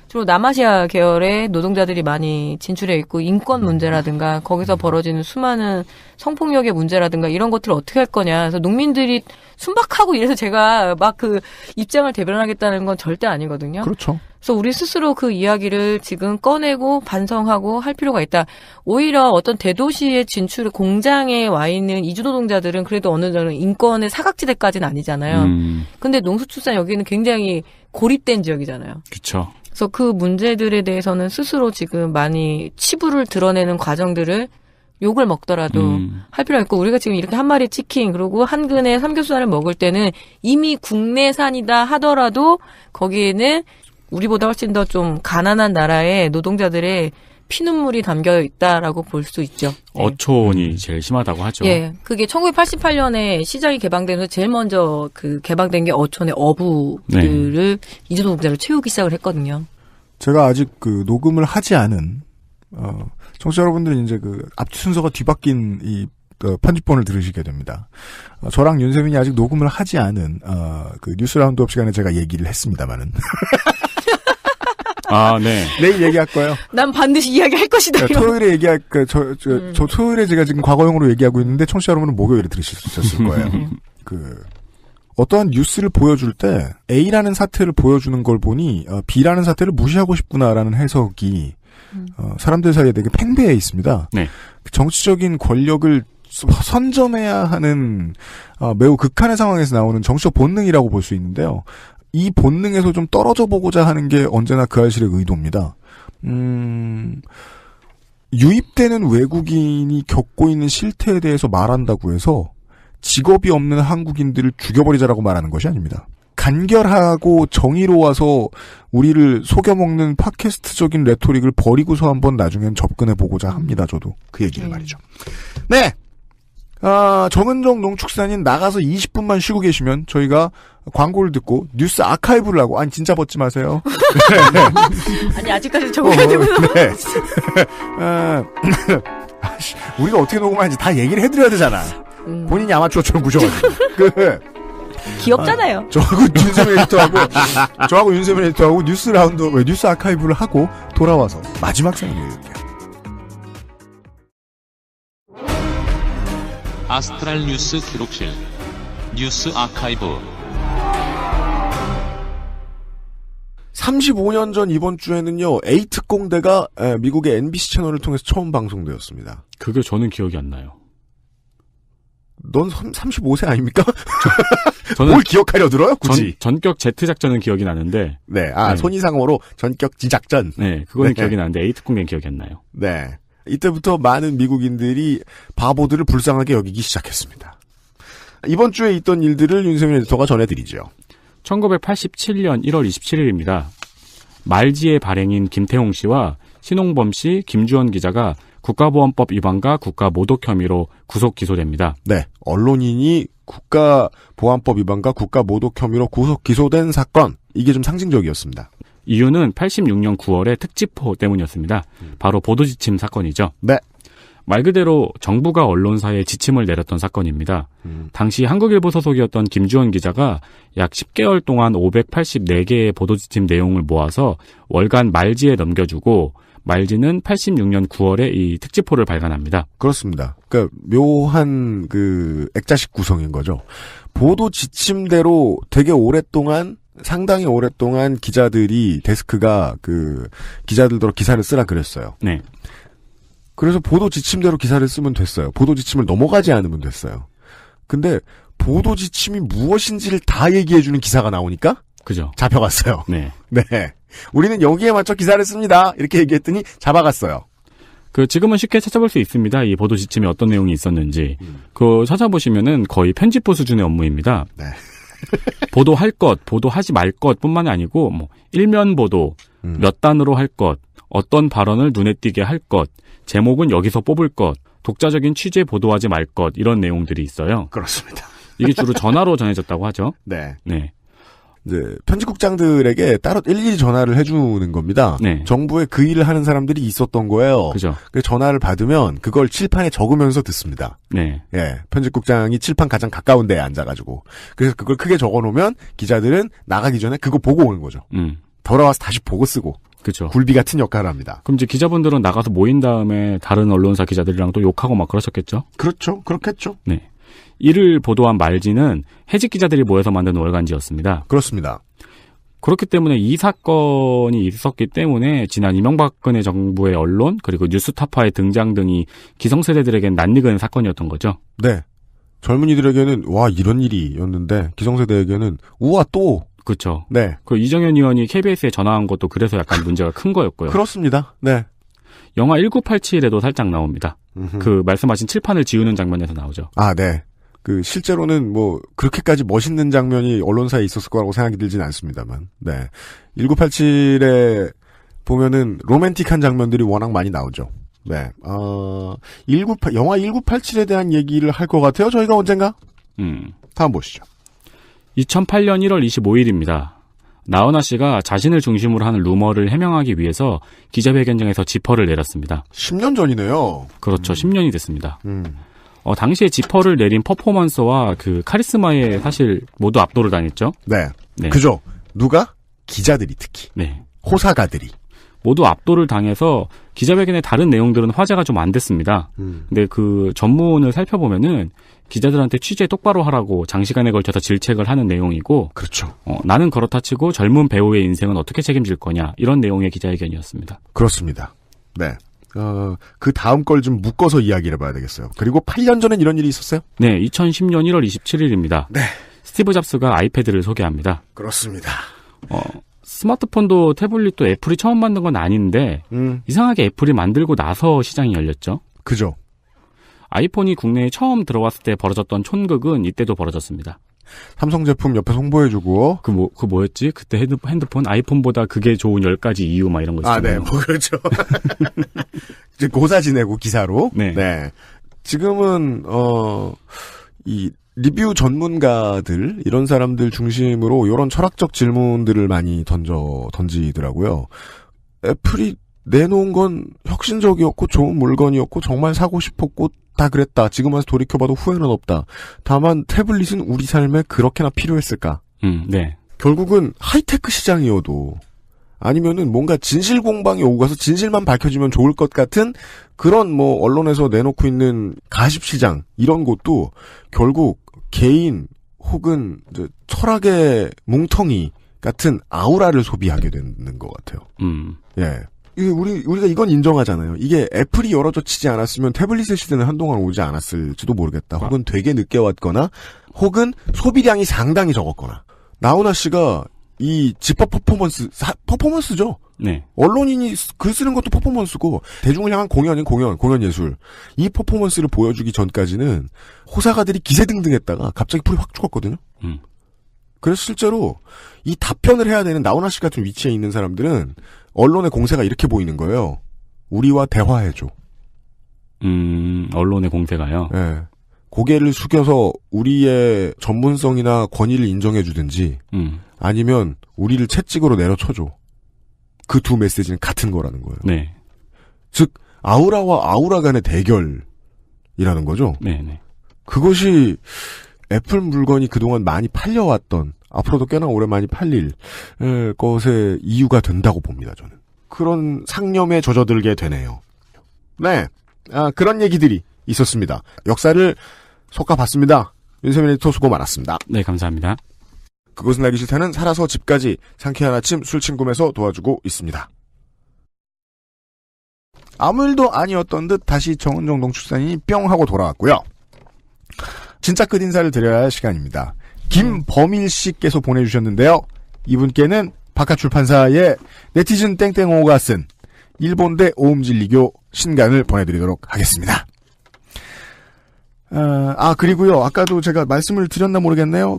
[SPEAKER 4] 주로 남아시아 계열의 노동자들이 많이 진출해 있고 인권 문제라든가 거기서 벌어지는 수많은 성폭력의 문제라든가 이런 것들을 어떻게 할 거냐. 그래서 농민들이 순박하고 이래서 제가 막 그 입장을 대변하겠다는 건 절대 아니거든요.
[SPEAKER 2] 그렇죠.
[SPEAKER 4] 그래서 우리 스스로 그 이야기를 지금 꺼내고 반성하고 할 필요가 있다. 오히려 어떤 대도시의 진출 공장에 와 있는 이주노동자들은 그래도 어느 정도 인권의 사각지대까지는 아니잖아요. 근데 농수축산 여기는 굉장히 고립된 지역이잖아요.
[SPEAKER 3] 그렇죠.
[SPEAKER 4] 그래서 그 문제들에 대해서는 스스로 지금 많이 치부를 드러내는 과정들을 욕을 먹더라도 할 필요가 있고 우리가 지금 이렇게 한 마리 치킨 그리고 한 근의 삼겹살을 먹을 때는 이미 국내산이다 하더라도 거기에는 우리보다 훨씬 더 좀 가난한 나라의 노동자들의 피눈물이 담겨 있다라고 볼 수 있죠. 네.
[SPEAKER 3] 어촌이 제일 심하다고 하죠.
[SPEAKER 4] 예, 그게 1988년에 시장이 개방되면서 제일 먼저 그 개방된 게 어촌의 어부들을 이주노동자를 채우기 시작을 했거든요.
[SPEAKER 2] 제가 아직 그 녹음을 하지 않은 청취자 여러분들은 이제 그 앞 순서가 뒤바뀐 이 편집본을 들으시게 됩니다. 저랑 윤세민이 아직 녹음을 하지 않은 그 뉴스 라운드업 시간에 제가 얘기를 했습니다만은
[SPEAKER 3] 아, 네.
[SPEAKER 2] 내일 얘기할 거예요.
[SPEAKER 4] 난 반드시 이야기할 것이다.
[SPEAKER 2] 토요일에 얘기할 저 토요일에 제가 지금 과거형으로 얘기하고 있는데 청취자 여러분은 목요일에 들으셨을 거예요. 어떠한 뉴스를 보여줄 때 A라는 사태를 보여주는 걸 보니 B라는 사태를 무시하고 싶구나라는 해석이 사람들 사이에 되게 팽배해 있습니다.
[SPEAKER 3] 네.
[SPEAKER 2] 정치적인 권력을 선점해야 하는 매우 극한의 상황에서 나오는 정치적 본능이라고 볼 수 있는데요. 이 본능에서 좀 떨어져 보고자 하는 게 언제나 그 알실의 의도입니다. 유입되는 외국인이 겪고 있는 실태에 대해서 말한다고 해서 직업이 없는 한국인들을 죽여버리자라고 말하는 것이 아닙니다. 간결하고 정의로워서 우리를 속여먹는 팟캐스트적인 레토릭을 버리고서 한번 나중엔 접근해보고자 합니다. 저도 그 얘기를 말이죠. 네! 정은정 농축산인 나가서 20분만 쉬고 계시면 저희가 광고를 듣고 뉴스 아카이브를 하고, 아니, 진짜 벗지 마세요.
[SPEAKER 4] 아니, 아직까지 적어가지고.
[SPEAKER 2] 네. 우리가 어떻게 녹음하는지 다 얘기를 해드려야 되잖아. 본인이 아마추어처럼 구셔가지고.
[SPEAKER 4] 귀엽잖아요.
[SPEAKER 2] 저하고 윤세민 에디터하고 뉴스 아카이브를 하고 돌아와서 마지막 사연 읽을게요.
[SPEAKER 5] 아스트랄 뉴스 기록실 뉴스 아카이브
[SPEAKER 2] 35년 전 이번 주에는요, 에이특공대가 미국의 NBC 채널을 통해서 처음 방송되었습니다.
[SPEAKER 3] 그게 저는 기억이 안 나요.
[SPEAKER 2] 넌 35세 아닙니까?
[SPEAKER 3] 저는
[SPEAKER 2] 뭘 기억하려 들어요? 굳이.
[SPEAKER 3] 전격 제트 작전은 기억이 나는데.
[SPEAKER 2] 네, 손이상어로 전격 지작전.
[SPEAKER 3] 네, 그거는 기억이 나는데 에이특공대는 기억이 안 나요.
[SPEAKER 2] 네. 이때부터 많은 미국인들이 바보들을 불쌍하게 여기기 시작했습니다. 이번 주에 있던 일들을 윤세민 에디터가 전해드리죠.
[SPEAKER 3] 1987년 1월 27일입니다. 말지의 발행인 김태홍 씨와 신홍범 씨, 김주원 기자가 국가보안법 위반과 국가모독 혐의로 구속 기소됩니다.
[SPEAKER 2] 네, 언론인이 국가보안법 위반과 국가모독 혐의로 구속 기소된 사건. 이게 좀 상징적이었습니다.
[SPEAKER 3] 이유는 86년 9월의 특집호 때문이었습니다. 바로 보도지침 사건이죠.
[SPEAKER 2] 네.
[SPEAKER 3] 말 그대로 정부가 언론사에 지침을 내렸던 사건입니다. 당시 한국일보 소속이었던 김주원 기자가 약 10개월 동안 584개의 보도지침 내용을 모아서 월간 말지에 넘겨주고 말지는 86년 9월에 이 특집호를 발간합니다.
[SPEAKER 2] 그렇습니다. 그러니까 묘한 액자식 구성인 거죠. 보도 지침대로 되게 상당히 오랫동안 기자들이 데스크가 기자들더러 기사를 쓰라 그랬어요.
[SPEAKER 3] 네.
[SPEAKER 2] 그래서 보도 지침대로 기사를 쓰면 됐어요. 보도 지침을 넘어가지 않으면 됐어요. 근데 보도 지침이 무엇인지를 다 얘기해주는 기사가 나오니까
[SPEAKER 3] 그죠.
[SPEAKER 2] 잡혀갔어요.
[SPEAKER 3] 네.
[SPEAKER 2] 네. 우리는 여기에 맞춰 기사를 씁니다. 이렇게 얘기했더니 잡아갔어요.
[SPEAKER 3] 지금은 쉽게 찾아볼 수 있습니다. 이 보도 지침에 어떤 내용이 있었는지. 찾아보시면은 거의 편집부 수준의 업무입니다.
[SPEAKER 2] 네.
[SPEAKER 3] 보도할 것, 보도하지 말 것 뿐만이 아니고, 일면 보도, 몇 단으로 할 것, 어떤 발언을 눈에 띄게 할 것, 제목은 여기서 뽑을 것, 독자적인 취재 보도하지 말 것, 이런 내용들이 있어요.
[SPEAKER 2] 그렇습니다.
[SPEAKER 3] 이게 주로 전화로 전해졌다고 하죠.
[SPEAKER 2] 네.
[SPEAKER 3] 네.
[SPEAKER 2] 이제 편집국장들에게 따로 일일이 전화를 해주는 겁니다.
[SPEAKER 3] 네.
[SPEAKER 2] 정부에 그 일을 하는 사람들이 있었던 거예요.
[SPEAKER 3] 그죠.
[SPEAKER 2] 그래서 전화를 받으면 그걸 칠판에 적으면서 듣습니다.
[SPEAKER 3] 네.
[SPEAKER 2] 예, 편집국장이 칠판 가장 가까운 데에 앉아가지고. 그래서 그걸 크게 적어놓으면 기자들은 나가기 전에 그거 보고 오는 거죠. 돌아와서 다시 보고 쓰고.
[SPEAKER 3] 그렇죠.
[SPEAKER 2] 굴비 같은 역할을 합니다.
[SPEAKER 3] 그럼 이제 기자분들은 나가서 모인 다음에 다른 언론사 기자들이랑 또 욕하고 막 그러셨겠죠?
[SPEAKER 2] 그렇죠. 그렇겠죠.
[SPEAKER 3] 네. 이를 보도한 말지는 해직 기자들이 모여서 만든 월간지였습니다.
[SPEAKER 2] 그렇습니다.
[SPEAKER 3] 그렇기 때문에 이 사건이 있었기 때문에 지난 이명박근혜 정부의 언론 그리고 뉴스타파의 등장 등이 기성세대들에겐 낯익은 사건이었던 거죠.
[SPEAKER 2] 네. 젊은이들에게는 와 이런 일이었는데 기성세대에게는 우와 또.
[SPEAKER 3] 그렇죠.
[SPEAKER 2] 네.
[SPEAKER 3] 이정현 의원이 KBS에 전화한 것도 그래서 약간 문제가 큰 거였고요.
[SPEAKER 2] 그렇습니다. 네.
[SPEAKER 3] 영화 1987에도 살짝 나옵니다. 말씀하신 칠판을 지우는 장면에서 나오죠.
[SPEAKER 2] 아, 네. 실제로는 그렇게까지 멋있는 장면이 언론사에 있었을 거라고 생각이 들진 않습니다만. 네. 1987에 보면은 로맨틱한 장면들이 워낙 많이 나오죠. 네. 영화 1987에 대한 얘기를 할 것 같아요. 저희가 언젠가? 다음 보시죠.
[SPEAKER 3] 2008년 1월 25일입니다. 나훈아 씨가 자신을 중심으로 하는 루머를 해명하기 위해서 기자회견장에서 지퍼를 내렸습니다.
[SPEAKER 2] 10년 전이네요.
[SPEAKER 3] 그렇죠. 10년이 됐습니다. 당시에 지퍼를 내린 퍼포먼스와 카리스마에 사실 모두 압도를 당했죠.
[SPEAKER 2] 네.
[SPEAKER 3] 네.
[SPEAKER 2] 그죠. 누가? 기자들이 특히.
[SPEAKER 3] 네.
[SPEAKER 2] 호사가들이.
[SPEAKER 3] 모두 압도를 당해서 기자회견의 다른 내용들은 화제가 좀 안 됐습니다. 근데 전문을 살펴보면은 기자들한테 취재 똑바로 하라고 장시간에 걸쳐서 질책을 하는 내용이고.
[SPEAKER 2] 그렇죠.
[SPEAKER 3] 나는 그렇다 치고 젊은 배우의 인생은 어떻게 책임질 거냐. 이런 내용의 기자회견이었습니다.
[SPEAKER 2] 그렇습니다. 네. 그 다음 걸 좀 묶어서 이야기를 해봐야 되겠어요. 그리고 8년 전엔 이런 일이 있었어요?
[SPEAKER 3] 네. 2010년 1월 27일입니다.
[SPEAKER 2] 네.
[SPEAKER 3] 스티브 잡스가 아이패드를 소개합니다.
[SPEAKER 2] 그렇습니다.
[SPEAKER 3] 스마트폰도 태블릿도 애플이 처음 만든 건 아닌데 이상하게 애플이 만들고 나서 시장이 열렸죠.
[SPEAKER 2] 그죠.
[SPEAKER 3] 아이폰이 국내에 처음 들어왔을 때 벌어졌던 촌극은 이때도 벌어졌습니다.
[SPEAKER 2] 삼성 제품 옆에 홍보해주고.
[SPEAKER 3] 뭐였지? 그때 핸드폰 아이폰보다 그게 좋은 10가지 이유 이런 거 있잖아요.
[SPEAKER 2] 네. 그렇죠. 이제 고사 지내고 기사로.
[SPEAKER 3] 네.
[SPEAKER 2] 네. 지금은 이 리뷰 전문가들 이런 사람들 중심으로 이런 철학적 질문들을 많이 던지더라고요. 애플이 내놓은 건 혁신적이었고 좋은 물건이었고 정말 사고 싶었고 다 그랬다. 지금 와서 돌이켜봐도 후회는 없다. 다만 태블릿은 우리 삶에 그렇게나 필요했을까?
[SPEAKER 3] 네.
[SPEAKER 2] 결국은 하이테크 시장이어도 아니면은 뭔가 진실 공방이 오고 가서 진실만 밝혀지면 좋을 것 같은 그런 뭐 언론에서 내놓고 있는 가십 시장 이런 것도 결국 개인 혹은 이제 철학의 뭉텅이 같은 아우라를 소비하게 되는 것 같아요. 예. 이게 우리가 이건 인정하잖아요. 이게 애플이 열어젖히지 않았으면 태블릿의 시대는 한동안 오지 않았을지도 모르겠다. 혹은 되게 늦게 왔거나 혹은 소비량이 상당히 적었거나. 나훈아 씨가 이 집합 퍼포먼스죠.
[SPEAKER 3] 네.
[SPEAKER 2] 언론인이 글 쓰는 것도 퍼포먼스고 대중을 향한 공연인 공연 예술. 이 퍼포먼스를 보여주기 전까지는 호사가들이 기세등등했다가 갑자기 풀이 확 죽었거든요. 그래서 실제로 이 답변을 해야 되는 나훈아 씨 같은 위치에 있는 사람들은 언론의 공세가 이렇게 보이는 거예요. 우리와 대화해줘.
[SPEAKER 3] 언론의 공세가요?
[SPEAKER 2] 네. 고개를 숙여서 우리의 전문성이나 권위를 인정해주든지 아니면 우리를 채찍으로 내려쳐줘. 그 두 메시지는 같은 거라는 거예요.
[SPEAKER 3] 네.
[SPEAKER 2] 즉 아우라와 아우라 간의 대결이라는 거죠.
[SPEAKER 3] 네.
[SPEAKER 2] 그것이 애플 물건이 그동안 많이 팔려왔던 앞으로도 꽤나 오래 많이 팔릴 것의 이유가 된다고 봅니다. 저는. 그런 상념에 젖어들게 되네요. 네. 그런 얘기들이 있었습니다. 역사를 솎아봤습니다. 윤세민 에디터 수고 많았습니다.
[SPEAKER 3] 네, 감사합니다.
[SPEAKER 2] 그것은 알기 싫다는 살아서 집까지 상쾌한 아침 술친구에서 도와주고 있습니다. 아무 일도 아니었던 듯 다시 정은정 농축산인이 뿅 하고 돌아왔고요. 진짜 끝 인사를 드려야 할 시간입니다. 김범일 씨께서 보내주셨는데요. 이분께는 바깥출판사의 네티즌 땡땡오가 쓴 일본대 오음진리교 신간을 보내드리도록 하겠습니다. 그리고요. 아까도 제가 말씀을 드렸나 모르겠네요.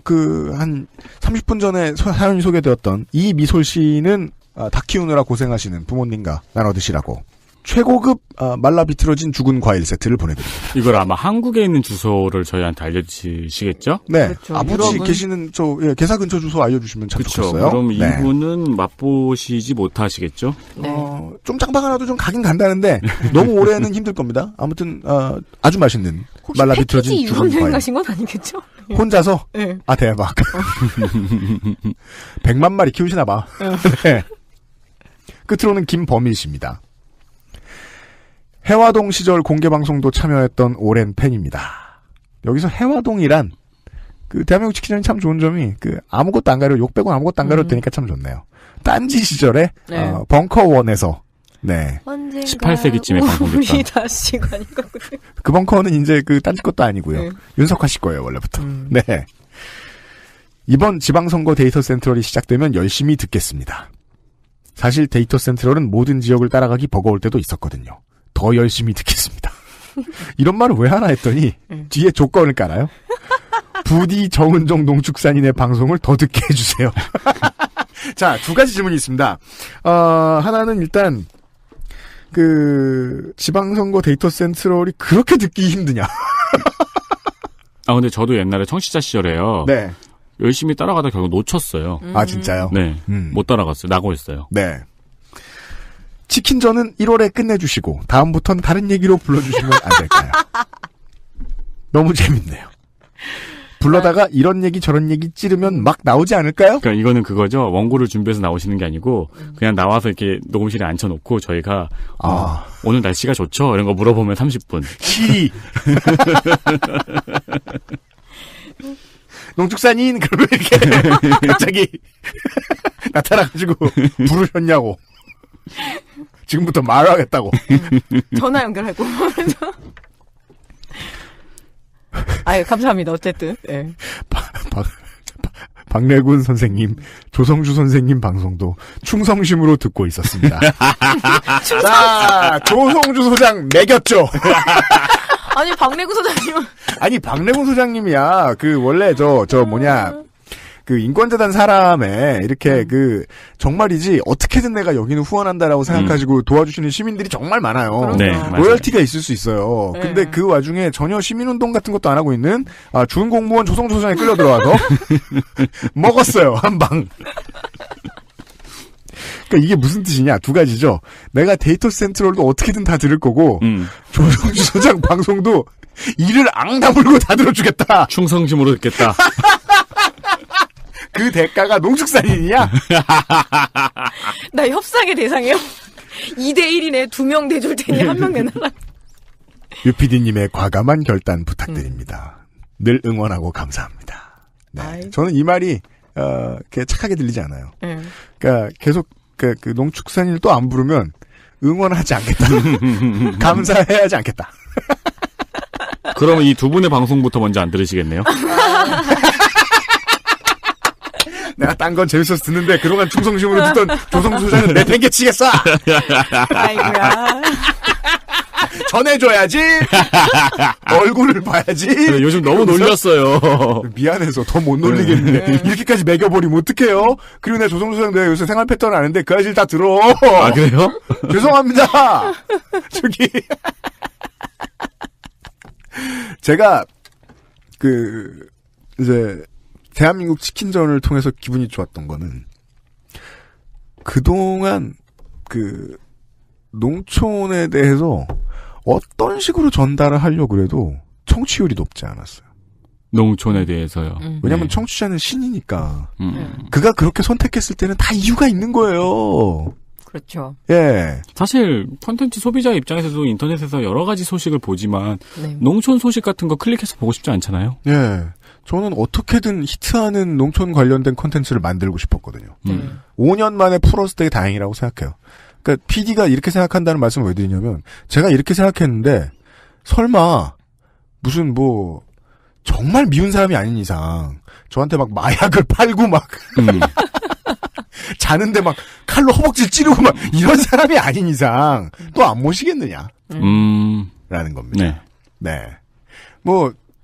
[SPEAKER 2] 한 30분 전에 사연이 소개되었던 이미솔 씨는 닭 키우느라 고생하시는 부모님과 나눠 드시라고 최고급 말라 비틀어진 죽은 과일 세트를 보내드립니다.
[SPEAKER 3] 이걸 아마 한국에 있는 주소를 저희한테 알려주시겠죠?
[SPEAKER 2] 네.
[SPEAKER 4] 그렇죠.
[SPEAKER 2] 아버지 계시는 개사 근처 주소 알려주시면 참
[SPEAKER 3] 그렇죠.
[SPEAKER 2] 좋겠어요.
[SPEAKER 3] 그럼
[SPEAKER 2] 네.
[SPEAKER 3] 이분은 맛보시지 못하시겠죠?
[SPEAKER 4] 네.
[SPEAKER 2] 좀 짱방하나도 좀 가긴 간다는데 너무 오래는 힘들 겁니다. 아무튼 아주 맛있는
[SPEAKER 4] 혹시
[SPEAKER 2] 말라
[SPEAKER 4] 패키지
[SPEAKER 2] 비틀어진
[SPEAKER 4] 유럽
[SPEAKER 2] 죽은
[SPEAKER 4] 여행
[SPEAKER 2] 과일.
[SPEAKER 4] 가신 건 아니겠죠?
[SPEAKER 2] 혼자서?
[SPEAKER 4] 네.
[SPEAKER 2] 대박. 100만 마리 키우시나 봐. 네. 끝으로는 김범일 씨입니다. 해화동 시절 공개방송도 참여했던 오랜 팬입니다. 여기서 해화동이란 대한민국 치킨전이 참 좋은 점이 아무것도 안 가려 욕 빼고 아무것도 안 가려되니까 참 좋네요. 딴지 시절에
[SPEAKER 4] 네.
[SPEAKER 2] 벙커원에서 네.
[SPEAKER 3] 18세기쯤에 방송됐다.
[SPEAKER 4] 우리 다시 가니까
[SPEAKER 2] 그 벙커는 이제 딴지 것도 아니고요.
[SPEAKER 4] 네.
[SPEAKER 2] 윤석화 씨 거예요 원래부터. 네. 이번 지방선거 데이터 센트럴이 시작되면 열심히 듣겠습니다. 사실 데이터 센트럴은 모든 지역을 따라가기 버거울 때도 있었거든요. 더 열심히 듣겠습니다. 이런 말을 왜 하나 했더니 뒤에 조건을 깔아요. 부디 정은정 농축산인의 방송을 더 듣게 해주세요. 자, 두 가지 질문이 있습니다. 하나는 일단 지방선거 데이터 센트럴이 그렇게 듣기 힘드냐?
[SPEAKER 3] 근데 저도 옛날에 청취자 시절에요.
[SPEAKER 2] 네.
[SPEAKER 3] 열심히 따라가다 결국 놓쳤어요.
[SPEAKER 2] 진짜요?
[SPEAKER 3] 네. 못 따라갔어요. 낙오했어요.
[SPEAKER 2] 네. 치킨전은 1월에 끝내주시고 다음부터는 다른 얘기로 불러주시면 안 될까요? 너무 재밌네요. 불러다가 이런 얘기 저런 얘기 찌르면 막 나오지 않을까요?
[SPEAKER 3] 그러니까 이거는 그거죠. 원고를 준비해서 나오시는 게 아니고 그냥 나와서 이렇게 녹음실에 앉혀놓고 저희가 오늘 날씨가 좋죠? 이런 거 물어보면 30분.
[SPEAKER 2] 시리. 농축산인 그러면 이렇게 갑자기 나타나가지고 부르셨냐고. 지금부터 말하겠다고.
[SPEAKER 4] 전화 연결하고. 아유, 감사합니다. 어쨌든. 네.
[SPEAKER 2] 박래군 선생님, 조성주 선생님 방송도 충성심으로 듣고 있었습니다. 자, 조성주 소장 매겼죠?
[SPEAKER 4] 아니, 박래군 소장님은.
[SPEAKER 2] 아니, 박래군 소장님이야. 원래 그 인권재단 사람에 이렇게 정말이지 어떻게든 내가 여기는 후원한다라고 생각하시고 도와주시는 시민들이 정말 많아요.
[SPEAKER 3] 네,
[SPEAKER 2] 로열티가 있을 수 있어요.
[SPEAKER 4] 네.
[SPEAKER 2] 근데 그 와중에 전혀 시민운동 같은 것도 안 하고 있는 준공무원 조성조장에 끌려 들어와서 먹었어요. 한 방. 그러니까 이게 무슨 뜻이냐? 두 가지죠. 내가 데이터 센트럴도 어떻게든 다 들을 거고 조성주 소장 방송도 이를 앙다물고 다 들어주겠다.
[SPEAKER 3] 충성심으로 듣겠다.
[SPEAKER 2] 그 대가가 농축산인이냐?
[SPEAKER 4] 나 협상의 대상이요. 2대1이네. 2명 대줄 테니 1명 내놔라.
[SPEAKER 2] 유피디님의 과감한 결단 부탁드립니다. 늘 응원하고 감사합니다. 네.
[SPEAKER 4] 아이.
[SPEAKER 2] 저는 이 말이 이렇게 착하게 들리지 않아요. 그러니까 계속 그 농축산인을 또 안 부르면 응원하지 않겠다. 감사해야지 않겠다.
[SPEAKER 3] 그러면 이 두 분의 방송부터 먼저 안 들으시겠네요?
[SPEAKER 2] 내가 딴 건 재밌어서 듣는데 그동안 충성심으로 듣던 조성수 소장은 내팽개치겠어.
[SPEAKER 4] 아이고야.
[SPEAKER 2] 전해줘야지. 얼굴을 봐야지.
[SPEAKER 3] 네, 요즘 너무 놀렸어요.
[SPEAKER 2] 미안해서 더 못 놀리겠네. 이렇게까지 매겨버리면 어떡해요? 그리고 내가 조성수 소장 내가 요새 생활 패턴을 아는데 그 아실 다 들어.
[SPEAKER 3] 아, 그래요?
[SPEAKER 2] 죄송합니다. 저기 제가 이제 대한민국 치킨전을 통해서 기분이 좋았던 거는 그동안 농촌에 대해서 어떤 식으로 전달을 하려고 그래도 청취율이 높지 않았어요.
[SPEAKER 3] 농촌에 대해서요.
[SPEAKER 2] 왜냐면
[SPEAKER 3] 네.
[SPEAKER 2] 청취자는 신이니까. 그가 그렇게 선택했을 때는 다 이유가 있는 거예요.
[SPEAKER 4] 그렇죠.
[SPEAKER 2] 예.
[SPEAKER 3] 사실 콘텐츠 소비자 입장에서도 인터넷에서 여러 가지 소식을 보지만
[SPEAKER 4] 네.
[SPEAKER 3] 농촌 소식 같은 거 클릭해서 보고 싶지 않잖아요.
[SPEAKER 2] 예. 저는 어떻게든 히트하는 농촌 관련된 콘텐츠를 만들고 싶었거든요. 5년 만에 풀었을 때 다행이라고 생각해요. 그러니까 PD가 이렇게 생각한다는 말씀을 왜 드리냐면 제가 이렇게 생각했는데 설마 무슨 정말 미운 사람이 아닌 이상 저한테 막 마약을 팔고 막 자는데 막 칼로 허벅지를 찌르고 막 이런 사람이 아닌 이상 또 안 모시겠느냐 라는 겁니다.
[SPEAKER 3] 네.
[SPEAKER 2] 네.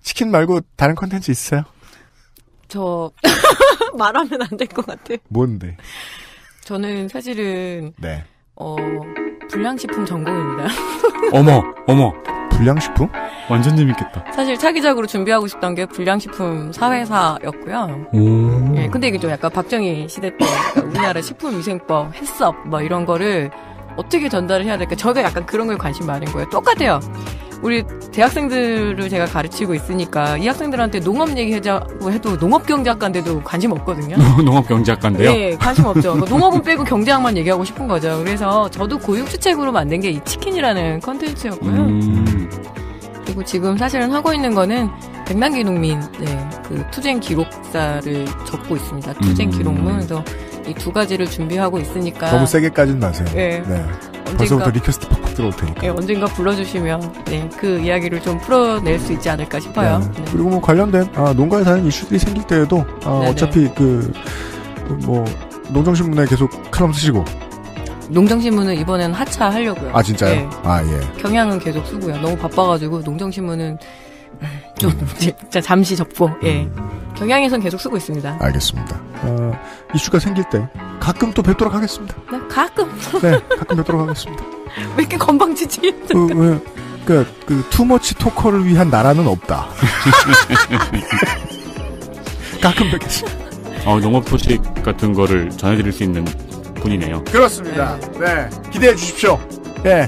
[SPEAKER 2] 치킨 말고 다른 콘텐츠 있어요?
[SPEAKER 4] 저 말하면 안 될 것 같아.
[SPEAKER 2] 뭔데?
[SPEAKER 4] 저는 사실은
[SPEAKER 2] 네.
[SPEAKER 4] 불량식품 전공입니다.
[SPEAKER 3] 어머.
[SPEAKER 2] 불량식품?
[SPEAKER 3] 완전 재밌겠다.
[SPEAKER 4] 사실 차기작으로 준비하고 싶던 게 불량식품 사회사였고요.
[SPEAKER 3] 오.
[SPEAKER 4] 예, 근데 이게 좀 약간 박정희 시대 때 그러니까 우리나라 식품위생법, 해썹 이런 거를 어떻게 전달을 해야 될까? 저가 약간 그런 거에 관심 많은 거예요. 똑같아요. 우리 대학생들을 제가 가르치고 있으니까 이 학생들한테 농업 얘기하자고 해도 농업경제학과인데도 관심 없거든요.
[SPEAKER 3] 농업경제학과인데요?
[SPEAKER 4] 네, 관심 없죠. 농업은 빼고 경제학만 얘기하고 싶은 거죠. 그래서 저도 고육주책으로 만든 게 이 치킨이라는 컨텐츠였고요. 그리고 지금 사실은 하고 있는 거는 백남기 농민 그 투쟁 기록사를 적고 있습니다. 투쟁 기록문. 그래서 이 두 가지를 준비하고 있으니까
[SPEAKER 2] 너무 세게까지는 마세요.
[SPEAKER 4] 네.
[SPEAKER 2] 벌써부터 리퀘스트 팍팍 들어올 테니까.
[SPEAKER 4] 네, 언젠가 불러주시면 그 이야기를 좀 풀어낼 수 있지 않을까 싶어요.
[SPEAKER 2] 네. 그리고 관련된 농가에 다른 이슈들이 생길 때에도 어차피 농정신문에 계속 칼럼 쓰시고.
[SPEAKER 4] 농정신문은 이번엔 하차하려고요.
[SPEAKER 2] 아 진짜요?
[SPEAKER 4] 네.
[SPEAKER 2] 예.
[SPEAKER 4] 경향은 계속 쓰고요. 너무 바빠가지고 농정신문은 좀 진짜 잠시 접고 경향에선 계속 쓰고 있습니다.
[SPEAKER 2] 알겠습니다. 이슈가 생길 때 가끔 또 뵙도록 하겠습니다.
[SPEAKER 4] 네, 가끔.
[SPEAKER 2] 네, 가끔 뵙도록 하겠습니다.
[SPEAKER 4] 왜 이렇게 건방지지?
[SPEAKER 2] 투머치 토커를 위한 나라는 없다. 가끔 뵙겠습니다.
[SPEAKER 3] 농업 소식 같은 거를 전해드릴 수 있는 분이네요.
[SPEAKER 2] 그렇습니다. 네, 기대해 주십시오. 네.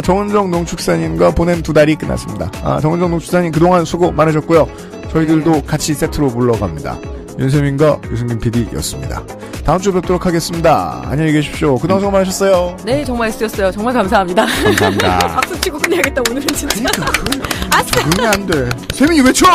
[SPEAKER 2] 정은정 농축산인과 보낸 2달이 끝났습니다. 정은정 농축산인 그동안 수고 많으셨고요. 저희들도 같이 세트로 물러갑니다. 윤세민과 유승민 PD였습니다. 다음 주에 뵙도록 하겠습니다. 안녕히 계십시오. 그동안 수고 많으셨어요.
[SPEAKER 4] 네, 정말 쓰였어요. 정말 감사합니다.
[SPEAKER 3] 감사합니다.
[SPEAKER 4] 박수 치고 끝내야겠다, 오늘은 진짜.
[SPEAKER 2] 그러니까 그러면 안 돼. 세민이 외쳐!